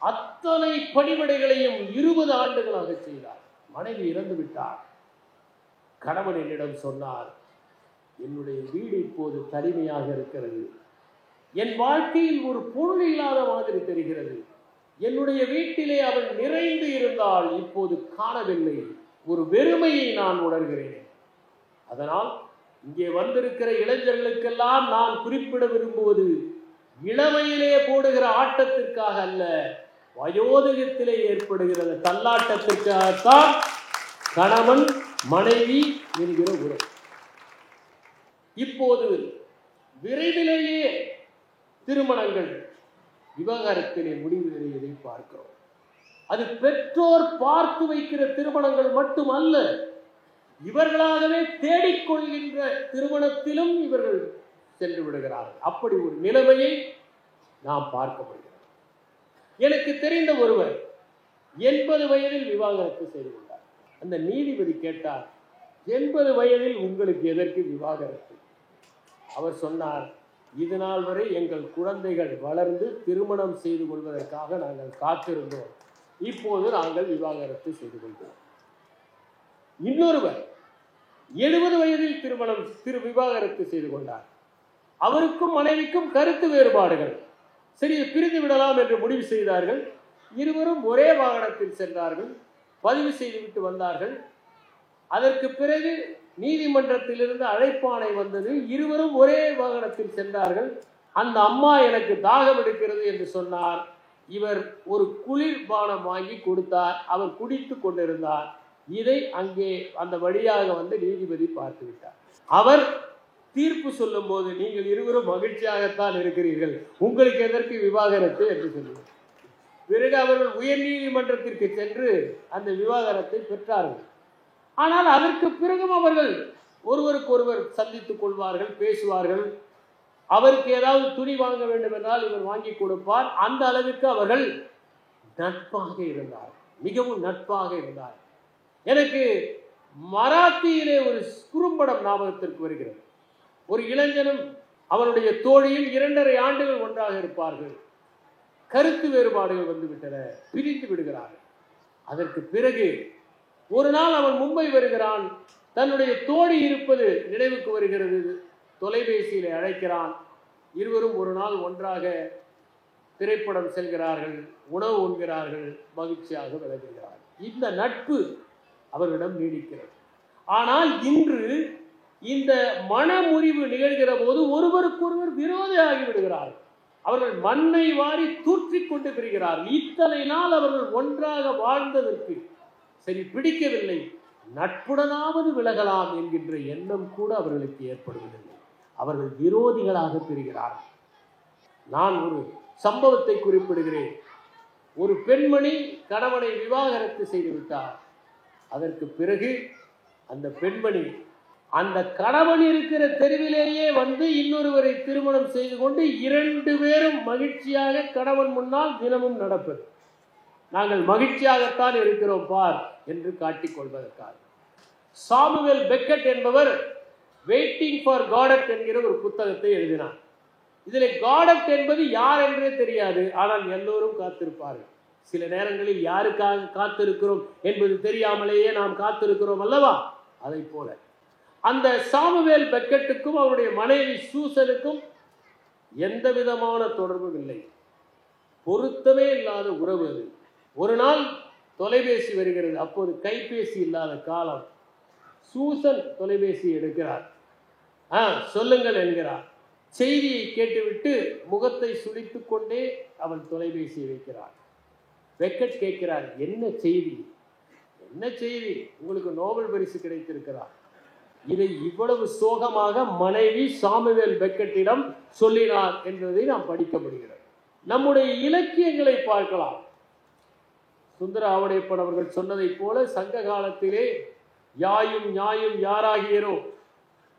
அத்தனை பணிவிடைகளையும் 20 ஆண்டுகளாக செய்தார். மனைவி இறந்து விட்டார். கணவன் என்னிடம் சொன்னார், என்னுடைய வீடு இப்போது தனிமையாக இருக்கிறது, என் வாழ்க்கையில் ஒரு பொருள் இல்லாத மாதிரி தெரிகிறது. என்னுடைய வீட்டிலே அவள் நிறைந்து இருந்தால் இப்போது காணவில்லை. ஒரு வெறுமையை நான் உணர்கிறேன். அதனால் இங்கே வந்திருக்கிற இளைஞர்களுக்கெல்லாம் நான் குறிப்பிட விரும்புவது, இளமையிலே போடுகிற ஆட்டத்திற்காக அல்ல, வயோதிகத்திலே ஏற்படுகிற தள்ளாட்டத்திற்காகத்தான் கணவன் மனைவி என்கிற உறவு. இப்போது விரைவிலேயே திருமணங்கள் விவாகரத்திலே முடிவுகளை பார்க்கிறோம். அது பெற்றோர் பார்த்து வைக்கிற திருமணங்கள் மட்டுமல்ல, இவர்களாகவே தேடிக்கொள்கின்ற திருமணத்திலும் இவர்கள் சென்று விடுகிறார்கள். அப்படி ஒரு நிலைமையை நாம் பார்க்க முடியும். எனக்கு தெரிந்த ஒருவர் 80 வயதில் விவாகரத்து செய்து கொண்டார். அந்த நீதிபதி கேட்டார், 80 வயதில் உங்களுக்கு எதற்கு விவாகரத்து? அவர் சொன்னார், இது நாள் வரை எங்கள் குழந்தைகள் வளர்ந்து திருமணம் செய்து கொள்வதற்காக நாங்கள் காத்திருந்தோம். இப்போது நாங்கள் விவாகரத்து செய்து கொள்கிறோம். இன்னொருவர் 70 வயதில் விவாகரத்து செய்து கொண்டார். அவருக்கும் மனைவிக்கும் கருத்து வேறுபாடுகள். சரி, பிரிந்து விடலாம் என்று முடிவு செய்தார்கள். இருவரும் ஒரே வாகனத்தில் சென்றார்கள், பதிவு செய்துவிட்டு வந்தார்கள். அதற்கு பிறகு நீதிமன்றத்திலிருந்து அழைப்பாணை வந்தது. இருவரும் ஒரே வாகனத்தில் சென்றார்கள். அந்த அம்மா எனக்கு தாகம் எடுக்கிறது என்று சொன்னார். இவர் ஒரு குளிர்பானம் வாங்கி கொடுத்தார். அவர் குடித்து கொண்டிருந்தார். இதை அங்கே அந்த வழியாக வந்து நீதிபதி பார்த்து விட்டார். அவர் தீர்ப்பு சொல்லும் போது, நீங்கள் இருவரும் மகிழ்ச்சியாகத்தான் இருக்கிறீர்கள், உங்களுக்கு எதற்கு விவாகரத்து என்று சொல்லுவார். பிறகு அவர்கள் உயர் நீதிமன்றத்திற்கு சென்று அந்த விவாகரத்தை பெற்றார்கள். ஆனால் அதற்கு பிறகும் அவர்கள் ஒருவருக்கொருவர் சந்தித்துக் கொள்வார்கள், பேசுவார்கள். அவருக்கு ஏதாவது துணி வாங்க வேண்டும் என்றால் இவர் வாங்கி கொடுப்பார். அந்த அளவிற்கு அவர்கள் நட்பாக இருந்தார், மிகவும் நட்பாக இருந்தார். எனக்கு மராத்தியிலே ஒரு குறும்படம் ஞாபகத்திற்கு வருகிறது. ஒரு இளைஞனும் அவனுடைய தோழியும் 2.5 ஆண்டுகள் ஒன்றாக இருப்பார்கள். கருத்து வேறுபாடுகள் வந்துவிட்டன, பிரிந்து விடுகிறார்கள். அதற்கு பிறகு ஒரு நாள் அவன் மும்பை வருகிறான். தன்னுடைய தோழி இருப்பது நினைவுக்கு வருகிறது. தொலைபேசியிலே அழைக்கிறான். இருவரும் ஒரு நாள் ஒன்றாக திரைப்படம் செல்கிறார்கள், உணவு உண்கிறார்கள், மகிழ்ச்சியாக விளங்குகிறார்கள். இந்த நட்பு அவர்களிடம் நீடிக்கிறது. ஆனால் இன்று இந்த மனமுறிவு நிகழ்கிற போது ஒருவருக்கொருவர் விரோதியாகி விடுகிறார்கள். அவர்கள் மண்ணை வாரி தூற்றிக் கொண்டு பிரிகிறார்கள். இத்தனை நாள் அவர்கள் ஒன்றாக வாழ்ந்ததற்கு சரி பிடிக்கவில்லை, நட்புடனாவது விலகலாம் என்கின்ற எண்ணம் கூட அவர்களுக்கு ஏற்படுவதில்லை. அவர்கள் விரோதிகளாக பிரிகிறார்கள். நான் ஒரு சம்பவத்தை குறிப்பிடுகிறேன். ஒரு பெண்மணி கணவனை விவாகரத்து செய்து விட்டார். அதற்கு பிறகு அந்த பெண்மணி அந்த கணவன் இருக்கிற தெருவிலேயே வந்து இன்னொருவரை திருமணம் செய்து கொண்டு 2 பேரும் மகிழ்ச்சியாக கணவன் முன்னால் தினமும் நடப்பது. நாங்கள் மகிழ்ச்சியாகத்தான் இருக்கிறோம் பார் என்று காட்டிக் கொள்வதற்காக. சாமுவேல் பெக்கெட் என்பவர் வெயிட்டிங் ஃபார் காடட் என்கிற ஒரு புத்தகத்தை எழுதினார். இதில் காடட் என்பது யார் என்றே தெரியாது, ஆனால் எல்லோரும் காத்திருப்பார்கள். சில நேரங்களில் யாருக்காக காத்திருக்கிறோம் என்பது தெரியாமலேயே நாம் காத்திருக்கிறோம் அல்லவா? அதை போல அந்த சாமுவேல் பெக்கெட்டுக்கும் அவருடைய மனைவி சூசனுக்கும் எந்த விதமான தொடர்பும் இல்லை. பொருத்தமே இல்லாத உறவு அது. ஒரு நாள் தொலைபேசி வருகிறது. அப்போது கைபேசி இல்லாத காலம். சூசன் தொலைபேசி எடுக்கிறார். சொல்லுங்கள் என்கிறார். செய்தியை கேட்டுவிட்டு முகத்தை சுளித்துக் கொண்டே அவள் தொலைபேசியை வைக்கிறார். பெக்கெட் கேட்கிறார், என்ன செய்தி? என்ன செய்தி? உங்களுக்கு நோபல் பரிசு கிடைத்திருக்கிறார். இதை இவ்வளவு சோகமாக மனைவி சாமுவேல் பெக்கெட்டிடம் சொல்லினார் என்பதை நாம் படிக்க முடிகிறது. நம்முடைய இலக்கியங்களை பார்க்கலாம். சுந்தர ஆவடையப்பன் அவர்கள் சொன்னதை போல சங்க காலத்திலே யாயும் ஞாயும் யாராகியரோ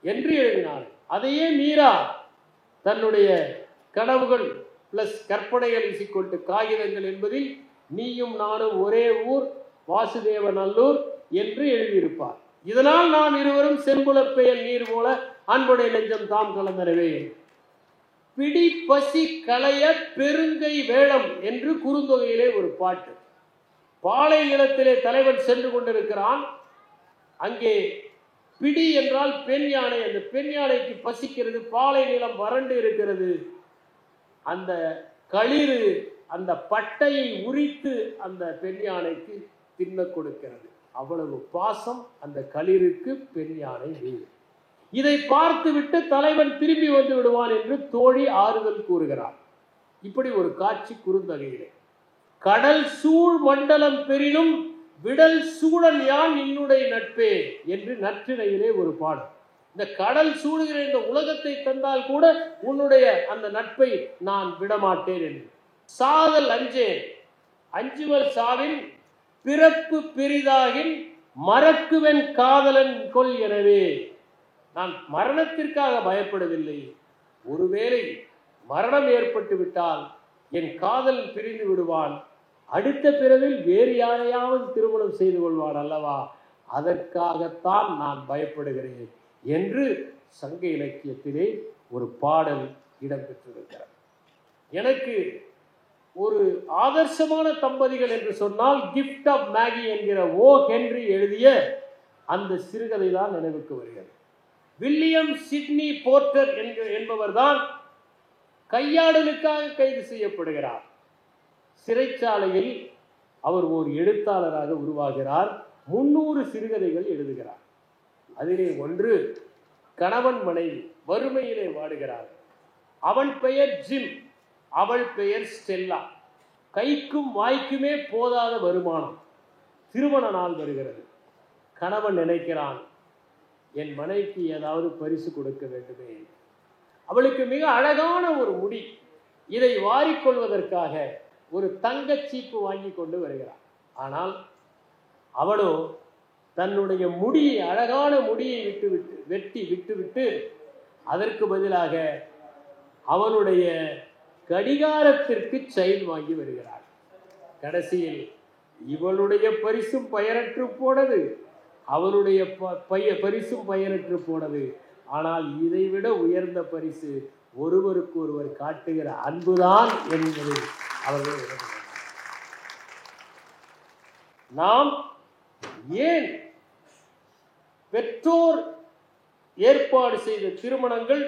என்று எழுதினார். அதையே மீரா தன்னுடைய கனவுகள் பிளஸ் கற்பனைகள் இசைக்கொண்டு காகிதங்கள் என்பதில் நீயும் நானும் ஒரே ஊர் வாசுதேவ நல்லூர் என்று எழுதியிருப்பார். இதனால் நாம் இருவரும் செம்புலப்பெயல் நீர் போல அன்புடைய நெஞ்சம் தாம் கலந்தனவே. பிடி பசி களைய பெருங்கை வேடம் என்று குறுந்தொகையிலே ஒரு பாட்டு. பாலை நிலத்திலே தலைவன் சென்று கொண்டிருக்கிறான். அங்கே பிடி என்றால் பெண் யானை. அந்த பெண் யானைக்கு பசிக்கிறது. பாலை நிலம் வறண்டு இருக்கிறது. அந்த களிறு அந்த பட்டையை உரித்து அந்த பெண் யானைக்கு தின்ன கொடுக்கிறது. அவ்வளவு பாசம் அந்த களிருக்கு பெண் யானை மீது. இதை பார்த்துவிட்டு தலைவன் திரும்பி வந்து விடுவான் என்று தோழி ஆறுதல் கூறுகிறார். இப்படி ஒரு காட்சி குறுந்தொகையிலே. கடல் சூழ் மண்டலம் பெரினும் விடல் சூழன் யான் இன்னுடைய நட்பே என்று நற்றிணையிலே ஒரு பாடல். இந்த கடல் சூழுகிற இந்த உலகத்தை தந்தால் கூட உன்னுடைய அந்த நட்பை நான் விடமாட்டேன் என்று. சாதல் அஞ்சேன் அஞ்சுவல் சாவின் பிறப்பு பெரிதாகின் மறக்குவன் காதலன் கொள். எனவே நான் மரணத்திற்காக பயப்படவில்லை. ஒருவேளை மரணம் ஏற்பட்டு விட்டால் என் காதல் பிரிந்து விடுவான், அடுத்த பிறவில் வேறு யாரையாவது திருமணம் செய்து கொள்வான் அல்லவா, அதற்காகத்தான் நான் பயப்படுகிறேன் என்று சங்க இலக்கியத்திலே ஒரு பாடல் இடம்பெற்றிருக்கிறார். எனக்கு ஒரு ஆதர்சமான தம்பதிகள் என்று சொன்னால் கிஃப்ட் ஆஃப் மேகி என்கிற ஓ ஹென்றி எழுதிய அந்த சிறுகதை தான் நினைவுக்கு வருகிறது. வில்லியம் சிட்னி போர்ட்டர் என்பவர் தான் கையாடலுக்காக கைது செய்யப்படுகிறார். சிறைச்சாலையில் அவர் ஒரு எழுத்தாளராக உருவாகிறார். 300 சிறுகதைகள் எழுதுகிறார். அதிலே ஒன்று கணவன் மனைவி வறுமையிலே வாடுகிறார். அவன் பெயர் ஜிம், அவள் பெயர் ஸ்டெல்லா. கைக்கும் வாய்க்குமே போதாத வருமானம். திருமண நாள் வருகிறது. கணவன் நினைக்கிறான், என் மனைவிக்கு ஏதாவது பரிசு கொடுக்க வேண்டுமே. அவளுக்கு மிக அழகான ஒரு முடி. இதை வாரிக்கொள்வதற்காக ஒரு தங்கச் சீப்பு வாங்கி கொண்டு வருகிறார். ஆனால் அவளோ தன்னுடைய முடியை, அழகான முடியை வெட்டி விட்டுவிட்டு அதற்கு பதிலாக அவனுடைய கடிகாரத்திற்கு செயின் வாங்கி வருகிறாள். கடைசியில் இவளுடைய பரிசும் பயனற்று போனது, அவனுடைய பரிசும் பயனற்று போனது. ஆனால் இதைவிட உயர்ந்த பரிசு ஒருவருக்கு ஒருவர் காட்டுகிற அன்புதான் என்பதை அவர்கள் உணர்கிறார்கள். நாம் ஏன் பெற்றோர் ஏற்பாடு செய்த திருமணங்கள்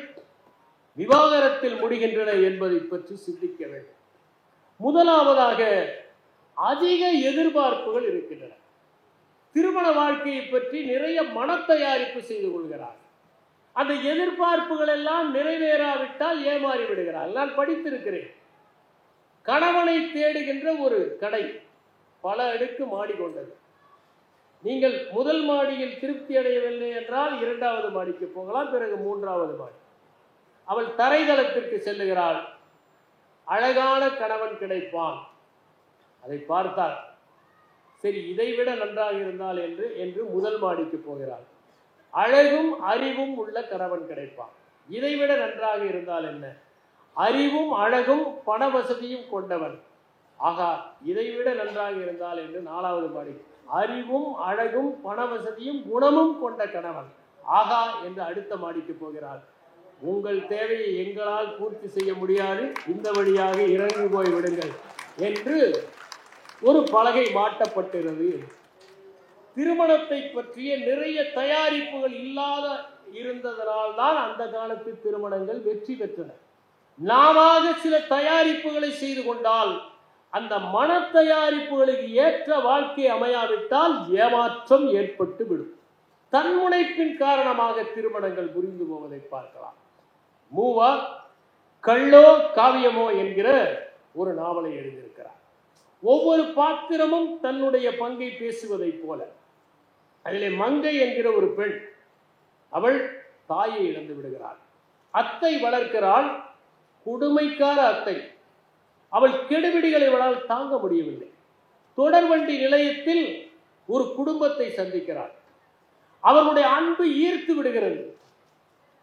விவாகரத்தில் முடிகின்றன என்பதை பற்றி சிந்திக்க வேண்டும். முதலாவதாக அதிக எதிர்பார்ப்புகள் இருக்கின்றன. திருமண வாழ்க்கையை பற்றி நிறைய மனத்தயாரிப்பு செய்து கொள்கிறார். அந்த எதிர்பார்ப்புகள் எல்லாம் நிறைவேறாவிட்டால் ஏமாறி விடுகிறார். நான் படித்திருக்கிறேன். கணவனை தேடுகின்ற ஒரு கடை பல அடுக்கு மாடி கொண்டது. நீங்கள் முதல் மாடியில் திருப்தி அடையவில்லை என்றால் 2வது மாடிக்கு போகலாம், பிறகு 3வது மாடி. அவள் தரைதளத்திற்கு செல்லுகிறாள். அழகான கணவன் கிடைப்பான். அதை பார்த்தாள். சரி, இதைவிட நன்றாக இருந்தால் என்று முதல் மாடிக்கு போகிறாள். அழகும் அறிவும் உள்ள கணவன் கிடைப்பான். இதைவிட நன்றாக இருந்தால் என்ன? அறிவும் அழகும் பண வசதியும் கொண்டவன். ஆகா, இதைவிட நன்றாக இருந்தால் என்று 4வது மாடி. அறிவும் அழகும் பண வசதியும் குணமும் கொண்ட கணவன். ஆகா என்று அடுத்த மாடிக்கு போகிறார். உங்கள் தேவையை எங்களால் பூர்த்தி செய்ய முடியாது, இந்த வழியாக இறங்கி போய் விடுங்கள் என்று ஒரு பலகை மாட்டப்பட்டிருந்தது. திருமணத்தை பற்றிய நிறைய தயாரிப்புகள் இல்லாத இருந்ததனால்தான் அந்த காலத்து திருமணங்கள் வெற்றி பெற்றன. நாம சில தயாரிப்புகளை செய்து கொண்டால் அந்த மன தயாரிப்புகளுக்கு ஏற்ற வாழ்க்கை அமையாவிட்டால் ஏமாற்றம் ஏற்பட்டு விடும். தன்முனைப்பின் காரணமாக திருமணங்கள் புரிந்து போவதை பார்க்கலாம். மூவா கள்ளோ காவியமோ என்கிற ஒரு நாவலை எழுதியிருக்கிறார். ஒவ்வொரு பாத்திரமும் தன்னுடைய பங்கை பேசுவதை போல. அதிலே மங்கை என்கிற ஒரு பெண், அவள் தாயை இழந்து விடுகிறாள். அத்தை வளர்க்கிறாள், கொடுமைக்கார அத்தை. அவள் கெடுபிடிகளை அவளால் தாங்க முடியவில்லை. தொடர்வண்டி நிலையத்தில் ஒரு குடும்பத்தை சந்திக்கிறாள். அவர்களுடைய அன்பு ஈர்த்து விடுகிறது.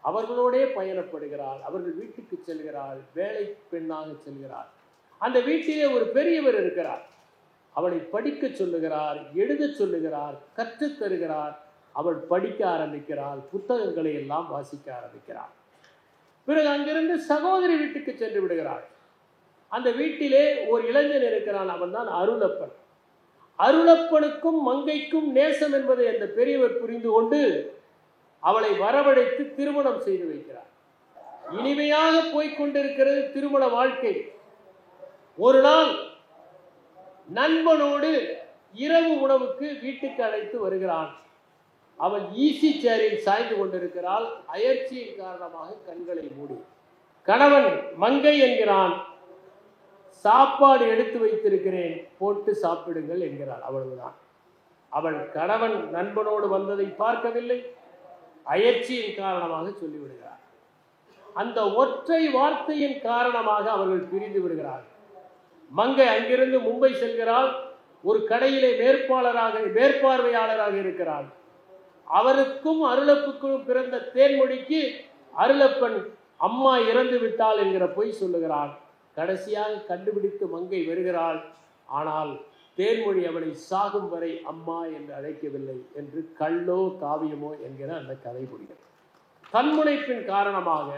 அவர்களோடே பயணப்படுகிறாள். அவர்கள் வீட்டுக்கு செல்கிறாள். வேலை பெண்ணாக செல்கிறாள். அந்த வீட்டிலே ஒரு பெரியவர் இருக்கிறார். அவளை படிக்க சொல்லுகிறார், எழுத சொல்லுகிறார், கற்றுத் தருகிறார். அவள் படிக்க ஆரம்பிக்கிறாள். புத்தகங்களை எல்லாம் வாசிக்க ஆரம்பிக்கிறாள். பிறகு அங்கிருந்து சகோதரி வீட்டுக்கு சென்று விடுகிறாள். அந்த வீட்டிலே ஒரு இளைஞன் இருக்கிறான். அவன் தான் அருளப்பன். அருளப்பனுக்கும் மங்கைக்கும் நேசம் என்பதை அந்த பெரியவர் புரிந்து கொண்டு அவளை வரவழைத்து திருமணம் செய்து வைக்கிறார். இனிமையாக போய்கொண்டிருக்கிறது திருமண வாழ்க்கை. ஒரு நாள் நண்பனோடு இரவு உணவுக்கு வீட்டுக்கு அழைத்து வருகிறான். அவள் ஈசி சேரில் சாய்ந்து கொண்டிருக்கிறாள். அயற்சியின் காரணமாக கண்களை மூடி. கணவன் மங்கை என்கிறான். சாப்பாடு எடுத்து வைத்திருக்கிறேன், போட்டு சாப்பிடுங்கள் என்கிறாள். அவ்வளவுதான். அவள் கணவன் நண்பனோடு வந்ததை பார்க்கவில்லை, அயற்சியின் காரணமாக சொல்லிவிடுகிறார். அந்த ஒற்றை வார்த்தையின் காரணமாக அவர்கள் பிரிந்து விடுகிறார்கள். மங்கை அங்கிருந்து மும்பை செல்கிறாள். ஒரு கடையிலே மேற்பார்வையாளராக இருக்கிறாள். அவருக்கும் அருளப்புக்கும் பிறந்த தேன்மொழிக்கு அருளப்பன் அம்மா இறந்து விட்டாள் என்கிற பொய் சொல்லுகிறாள். கடைசியாக கண்டுபிடித்து மங்கை வருகிறாள். ஆனால் தேன்மொழி அவளை சாகும் வரை அம்மா என்று அழைக்கவில்லை என்று கள்ளோ காவியமோ என்கிற அந்த கதை முடிகிறது. தன்முனைப்பின் காரணமாக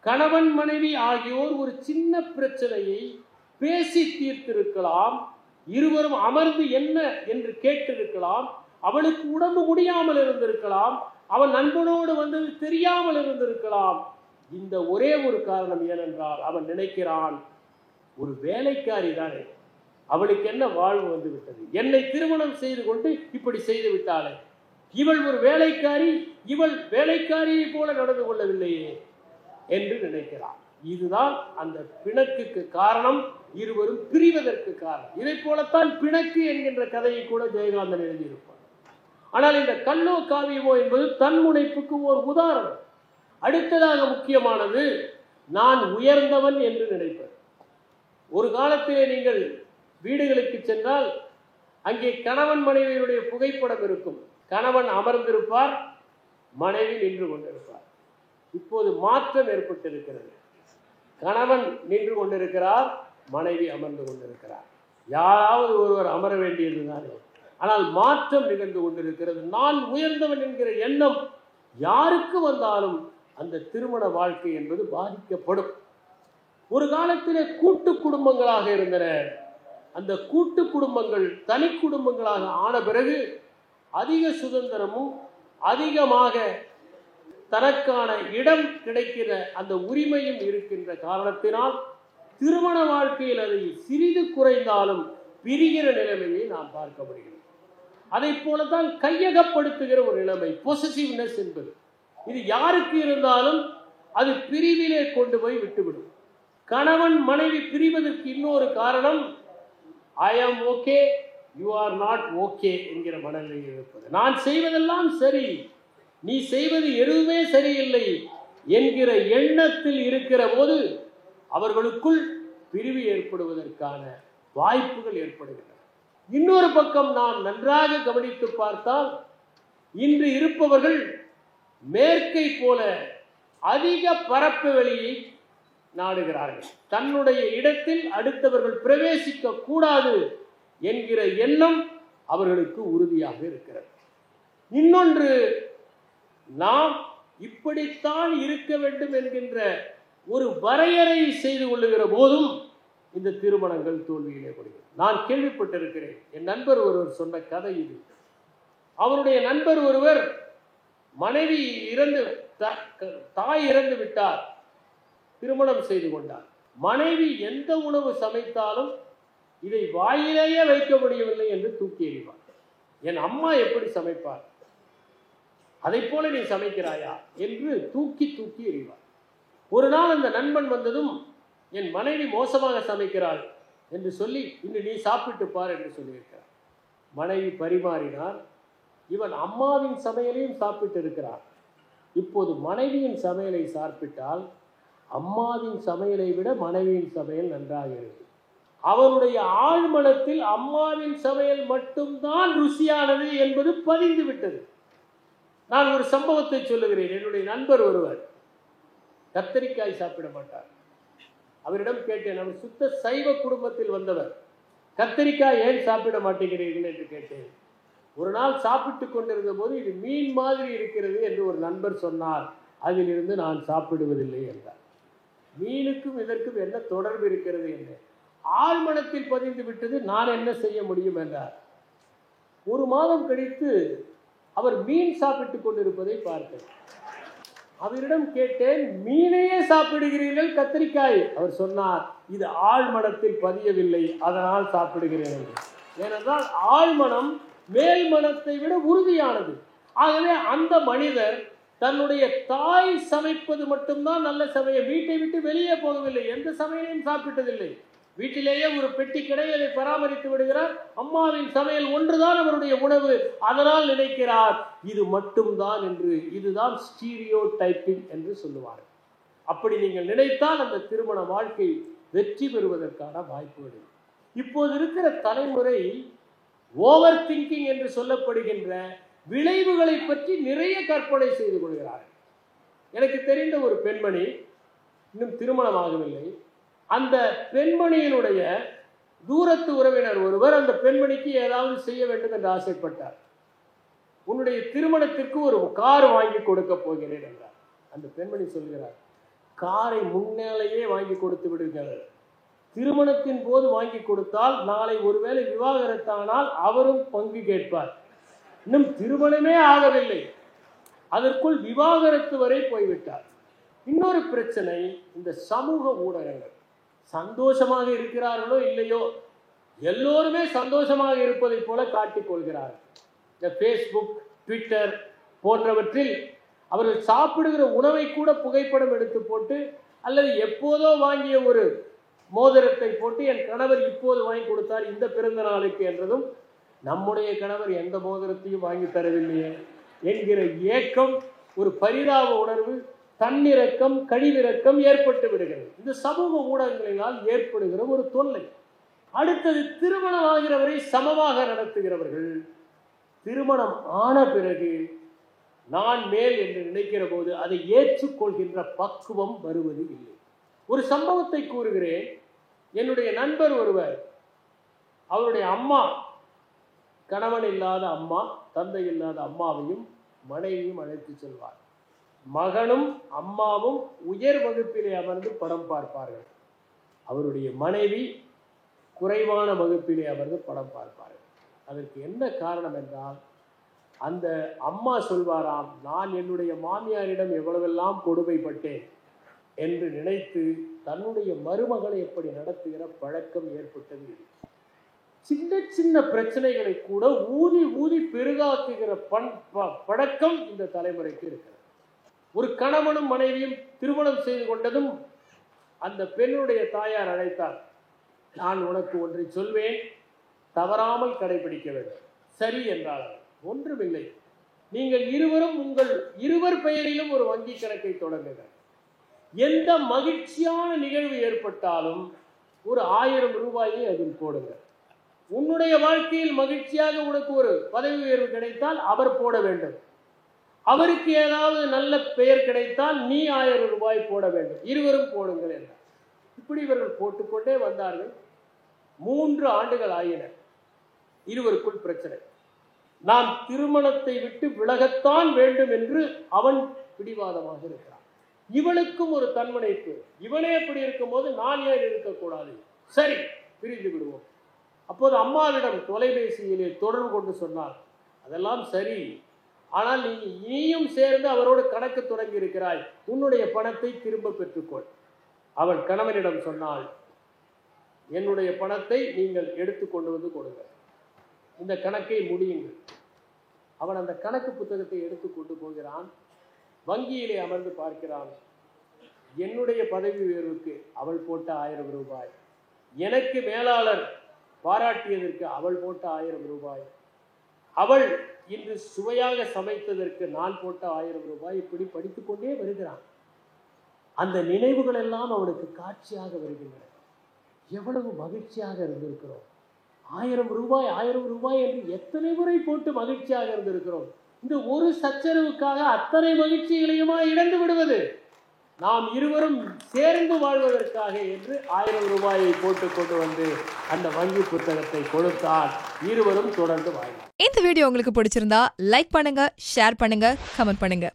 கணவன் மனைவி ஆகியோர் ஒரு சின்ன பிரச்சனையை பேசி தீர்த்திருக்கலாம். இருவரும் அமர்ந்து என்ன என்று கேட்டிருக்கலாம். அவளுக்கு உடம்பு முடியாமல் இருந்திருக்கலாம். அவன் நண்பனோடு வந்தது தெரியாமல் இருந்திருக்கலாம். இந்த ஒரே ஒரு காரணம் ஏனென்றால் அவன் நினைக்கிறான், ஒரு வேலைக்காரி தானே, அவளுக்கு என்ன வாழ்வு வந்து விட்டது, என்னை திருமணம் செய்து கொண்டு இப்படி செய்து விட்டாளே, இவள் ஒரு வேலைக்காரி, இவள் வேலைக்காரியை போல நடந்து கொள்ளவில்லையே என்று நினைக்கிறான். இதுதான் அந்த பிணக்குக்கு காரணம், இருவரும் பிரிவதற்கு காரணம். இதை போலத்தான் பிணக்கு என்கின்ற கதையை கூட ஜெயகாந்தன் எழுதியிருப்பார். ஆனால் இந்த கல்லோ காவியமோ என்பது தன்முனைப்புக்கு ஒரு உதாரணம். அடுத்ததாக முக்கியமானது நான் உயர்ந்தவன் என்று நினைப்பது. ஒரு காலத்திலே நீங்கள் வீடுகளுக்கு சென்றால் அங்கே கணவன் மனைவியுடைய புகைப்படம் இருக்கும். கணவன் அமர்ந்திருப்பார், மனைவி நின்று கொண்டிருப்பார். இப்போது மாற்றம் ஏற்பட்டிருக்கிறது. கணவன் நின்று கொண்டிருக்கிறார், மனைவி அமர்ந்து கொண்டிருக்கிறார். யாராவது ஒருவர் அமர வேண்டியதுதானே. ஆனால் மாற்றம் நிகழ்ந்து கொண்டிருக்கிறது. நான் உயர்ந்தவன் என்கிற எண்ணம் யாருக்கு வந்தாலும் அந்த திருமண வாழ்க்கை என்பது பாதிக்கப்படும். ஒரு காலத்திலே கூட்டு குடும்பங்களாக இருந்தன. அந்த கூட்டு குடும்பங்கள் தனி குடும்பங்களாக ஆன பிறகு அதிக சுதந்திரமும் அதிகமாக தனக்கான இடம் கிடைக்கிற அந்த உரிமையும் இருக்கின்ற காரணத்தினால் திருமண வாழ்க்கையில் அதை சிறிது குறைந்தாலும் பிரிகிற நிலைமையை நாம் பார்க்க முடிகிறது. அதை போலதான் கையகப்படுத்துகிற ஒரு நிலைமை, பொசசிவ்னஸ் என்பது. இது யாருக்கு இருந்தாலும் அது பிரிவிலே கொண்டு போய் விட்டுவிடும். கணவன் மனைவி பிரிவதற்கு இன்னொரு காரணம், ஐ ஆம் okay, you are not okay என்கிற மனநிலையில் இருப்பது. நான் செய்வதெல்லாம் சரி, நீ செய்வது எதுவுமே சரியில்லை என்கிற எண்ணத்தில் இருக்கிற போது அவர்களுக்குள் பிரிவு ஏற்படுவதற்கான வாய்ப்புகள் ஏற்படுகின்றன. இன்னொரு பக்கம் நாம் நன்றாக கவனித்து பார்த்தால் இன்று இருப்பவர்கள் மேற்கை போல அதிக பரப்பு வெளியை நாடுகிறார்கள். தன்னுடைய இடத்தில் அடுத்தவர்கள் பிரவேசிக்க கூடாது என்கிற எண்ணம் அவர்களுக்கு உறுதியாக இருக்கிறது. இன்னொன்று, நாம் இப்படித்தான் இருக்க வேண்டும் என்கின்ற ஒரு வரையறையை செய்து கொள்ளுகிற போதும் இந்த திருமணங்கள் தோல்வியிலே படுகிறது. நான் கேள்விப்பட்டிருக்கிறேன். என் நண்பர் ஒருவர் சொன்ன கதை இது. அவருடைய நண்பர் ஒருவர் மனைவி இறந்து, தாய் இறந்து விட்டார், திருமணம் செய்து கொண்டார். மனைவி எந்த உணவு சமைத்தாலும் இதை வாயிலேயே வைக்க முடியவில்லை என்று தூக்கி எறிவார். என் அம்மா எப்படி சமைப்பார், அதை போல நீ சமைக்கிறாயா என்று தூக்கி தூக்கி எறிவார். ஒரு நாள் அந்த நண்பன் வந்ததும், என் மனைவி மோசமாக சமைக்கிறாள் என்று சொல்லி, இன்று நீ சாப்பிட்டு பார் என்று சொல்லியிருக்கிறார். மனைவி பரிமாறினார். இவன் அம்மாவின் சமையலையும் சாப்பிட்டு இருக்கிறார். இப்போது மனைவியின் சமையலை சாப்பிட்டால் அம்மாவின் சமையலை விட மனைவியின் சமையல் நன்றாக இருக்கு. அவனுடைய ஆழ்மனத்தில் அம்மாவின் சமையல் மட்டும்தான் ருசியானது என்பது பதிந்து விட்டது. நான் ஒரு சம்பவத்தை சொல்லுகிறேன். என்னுடைய நண்பர் ஒருவர் கத்தரிக்காய் சாப்பிட மாட்டார். அவரிடம் கேட்டேன், அவர் சுத்த சைவ குடும்பத்தில் வந்தவர், கத்தரிக்காய் ஏன் சாப்பிட மாட்டேங்கிறீர்கள் என்று கேட்டேன். ஒரு நாள் சாப்பிட்டு கொண்டிருந்த போது இது மீன் மாதிரி இருக்கிறது என்று ஒரு நண்பர் சொன்னார். அதிலிருந்து நான் சாப்பிடுவதில்லை என்றார். மீனுக்கும் இதற்கும் என்ன தொடர்பு இருக்கிறது என்று ஆழ்மனத்தில் பதிந்து விட்டது. நான் என்ன செய்ய முடியும் என்றார். ஒரு மாதம் கழித்து அவர் மீன் சாப்பிட்டு கொண்டிருப்பதை பார்த்தேன். அவரிடம் கேட்டேன், மீனையே சாப்பிடுகிறீர்கள், கத்திரிக்காய்? அவர் சொன்னார், இது ஆழ்மனத்தில் பதியவில்லை, அதனால் சாப்பிடுகிறேன். ஏனென்றால் ஆழ்மனம் மேல் மனத்தை விட உறுதியானது. ஆகவே அந்த மனிதர் தன்னுடைய தாய் சமைப்பது மட்டும்தான் நல்ல சமையல், வீட்டை விட்டு வெளியே போகவில்லை, எந்த சமையலையும் சாப்பிட்டதில்லை. வீட்டிலேயே ஒரு பெட்டி கடை, அதை பராமரித்து விடுகிறார். அம்மாவின் சமையல் ஒன்றுதான் அவருடைய உணவு, அதனால் நினைக்கிறார் இது மட்டும்தான் என்று. இதுதான் ஸ்டீரியோ டைப்பிங் என்று சொல்லுவார். அப்படி நீங்கள் நினைத்தால் அந்த திருமண வாழ்க்கை வெற்றி பெறுவதற்கான வாய்ப்புகள். இப்போது இருக்கிற தலைமுறை ஓவர் திங்கிங் என்று சொல்லப்படுகின்ற விளைவுகளை பற்றி நிறைய கற்பனை செய்து கொள்கிறார்கள். எனக்கு தெரிந்த ஒரு பெண்மணி, இன்னும் திருமணமாகவில்லை. அந்த பெண்மணியினுடைய தூரத்து உறவினர் ஒருவர் அந்த பெண்மணிக்கு ஏதாவது செய்ய வேண்டும் என்று ஆசைப்பட்டார். உன்னுடைய திருமணத்திற்கு ஒரு கார் வாங்கி கொடுக்க போகிறேன் என்றார். அந்த பெண்மணி சொல்கிறார், காரை முன்னாலேயே வாங்கி கொடுத்து விடுங்கள். திருமணத்தின் போது வாங்கி கொடுத்தால் நாளை ஒருவேளை விவாகரத்தானால் அவரும் பங்கு கேட்பார். இன்னும் திருமணமே ஆகவில்லை, அதற்குள் விவாகரத்து வரை போய்விட்டார். இன்னொரு பிரச்சனை, இந்த சமூக ஊடகங்கள். சந்தோஷமாக இருக்கிறார்களோ இல்லையோ, எல்லோருமே சந்தோஷமாக இருப்பதை போல காட்டிக் கொள்கிறார்கள். இந்த ஃபேஸ்புக், ட்விட்டர் போன்றவற்றில் அவர்கள் சாப்பிடுகிற உணவை கூட புகைப்படம் எடுத்து போட்டு, அல்லது எப்போதோ வாங்கிய ஒரு மோதிரத்தை போட்டு, என் கணவர் இப்போது வாங்கி கொடுத்தார் இந்த பிறந்த நாளுக்கு என்றதும், நம்முடைய கணவர் எந்த மோதிரத்தையும் வாங்கி தரவில்லையே என்கிற ஏக்கம், ஒரு பரிதாப உணர்வு, தன்னிறக்கம், கழிவிறக்கம் ஏற்பட்டு விடுகிறது. இந்த சமூக ஊடகங்களினால் ஏற்படுகிற ஒரு தொல்லை. அடுத்தது, திருமணம் ஆகிறவரை சமமாக நடத்துகிறவர்கள். திருமணம் ஆன பிறகு நான் மேல் என்று நினைக்கிற போது அதை ஏற்றுக்கொள்கின்ற பக்குவம் வருவது இல்லை. ஒரு சம்பவத்தை கூறுகிறேன். என்னுடைய நண்பர் ஒருவர், அவருடைய அம்மா, கணவன் இல்லாத அம்மா, தந்தை இல்லாத அம்மாவையும் மனைவியும் அழைத்து செல்வார். மகனும் அம்மாவும் உயர் வகுப்பிலே அமர்ந்து படம் பார்ப்பார்கள். அவருடைய மனைவி குறைவான வகுப்பிலே அமர்ந்து படம் பார்ப்பார்கள். அதற்கு என்ன காரணம் என்றால், அந்த அம்மா சொல்வாராம், நான் என்னுடைய மாமியாரிடம் எவ்வளவெல்லாம் கொடுமைப்பட்டேன் என்று நினைத்து தன்னுடைய மருமகளை எப்படி நடத்துகிற பழக்கம் ஏற்பட்டது. சின்ன சின்ன பிரச்சனைகளை கூட ஊதி ஊதி பெருகாக்குகிற பழக்கம் இந்த தலைமுறைக்கு இருக்கிறது. ஒரு கணவனும் மனைவியும் திருமணம் செய்து கொண்டதும் அந்த பெண்ணுடைய தாயார் அழைத்தார். நான் உனக்கு ஒன்றை சொல்வேன், தவறாமல் கடைபிடிக்க வேண்டும். சரி என்றால், ஒன்றுமில்லை, நீங்கள் இருவரும் உங்கள் இருவர் பெயரிலும் ஒரு வங்கி கணக்கை தொடங்குங்கள். எந்த மகிழ்ச்சியான நிகழ்வு ஏற்பட்டாலும் ஒரு 1000 ரூபாயை அதில் போடுங்கள். உன்னுடைய வாழ்க்கையில் மகிழ்ச்சியாக உனக்கு ஒரு பதவி உயர்வு கிடைத்தால் அவர் போட வேண்டும். அவருக்கு ஏதாவது நல்ல பெயர் கிடைத்தால் நீ 1000 ரூபாய் போட வேண்டும். இருவரும் போடுங்கள் என்றார். இப்படி இவர்கள் போட்டுக்கொண்டே வந்தார்கள். 3 ஆண்டுகள் ஆயின. இருவருக்குள் பிரச்சனை. நான் திருமணத்தை விட்டு விலகத்தான் வேண்டும் என்று அவன் பிடிவாதமாக இருக்கிறான். இவனுக்கும் ஒரு தன்முனைப்பு. இவனே எப்படி இருக்கும்போது நான் ஏன் இருக்கக்கூடாது? சரி, பிரிந்து விடுவோம். அப்போது அம்மாவிடம் தொலைபேசியிலே தொடர்பு கொண்டு சொன்னார், அதெல்லாம் சரி, ஆனால் நீயும் சேர்ந்து அவரோடு கணக்கு தொடங்கி இருக்கிறாய், உன்னுடைய பணத்தை திரும்ப பெற்றுக்கொள். அவள் கணவனிடம் சொன்னாள், என்னுடைய பணத்தை நீங்கள் எடுத்து கொண்டு வந்து கொடுங்கள், இந்த கணக்கை முடியுங்கள். அவன் அந்த கணக்கு புத்தகத்தை எடுத்து கொண்டு போகிறான். வங்கியிலே அமர்ந்து பார்க்கிறான். என்னுடைய பதவி உயர்வுக்கு அவள் போட்ட 1000 ரூபாய், எனக்கு மேலாளர் பாராட்டியதற்கு அவள் போட்ட 1000 ரூபாய், அவள் இன்று சுவையாக சமைத்ததற்கு நான் போட்ட 1000 ரூபாய், இப்படி படித்துக்கொண்டே வருகிறான். அந்த நினைவுகள் எல்லாம் அவனுக்கு காட்சியாக வருகின்றன. எவ்வளவு மகிழ்ச்சியாக இருந்திருக்கிறோம். 1000 ரூபாய் 1000 ரூபாய் என்று எத்தனை முறை போட்டு மகிழ்ச்சியாக இருந்திருக்கிறோம். இந்த ஒரு சச்சரவுக்காக அத்தனை மகிழ்ச்சிகளையுமா இழந்து விடுவது? நாம் இருவரும் சேர்ந்து வாழ்வதற்காக என்று 1000 ரூபாயை போட்டு கொண்டு வந்து அந்த வங்கி புத்தகத்தை கொடுத்தால் இருவரும் தொடர்ந்து வாழ்வார். இந்த வீடியோ உங்களுக்கு பிடிச்சிருந்தா லைக் பண்ணுங்க, ஷேர் பண்ணுங்க, கமெண்ட் பண்ணுங்க.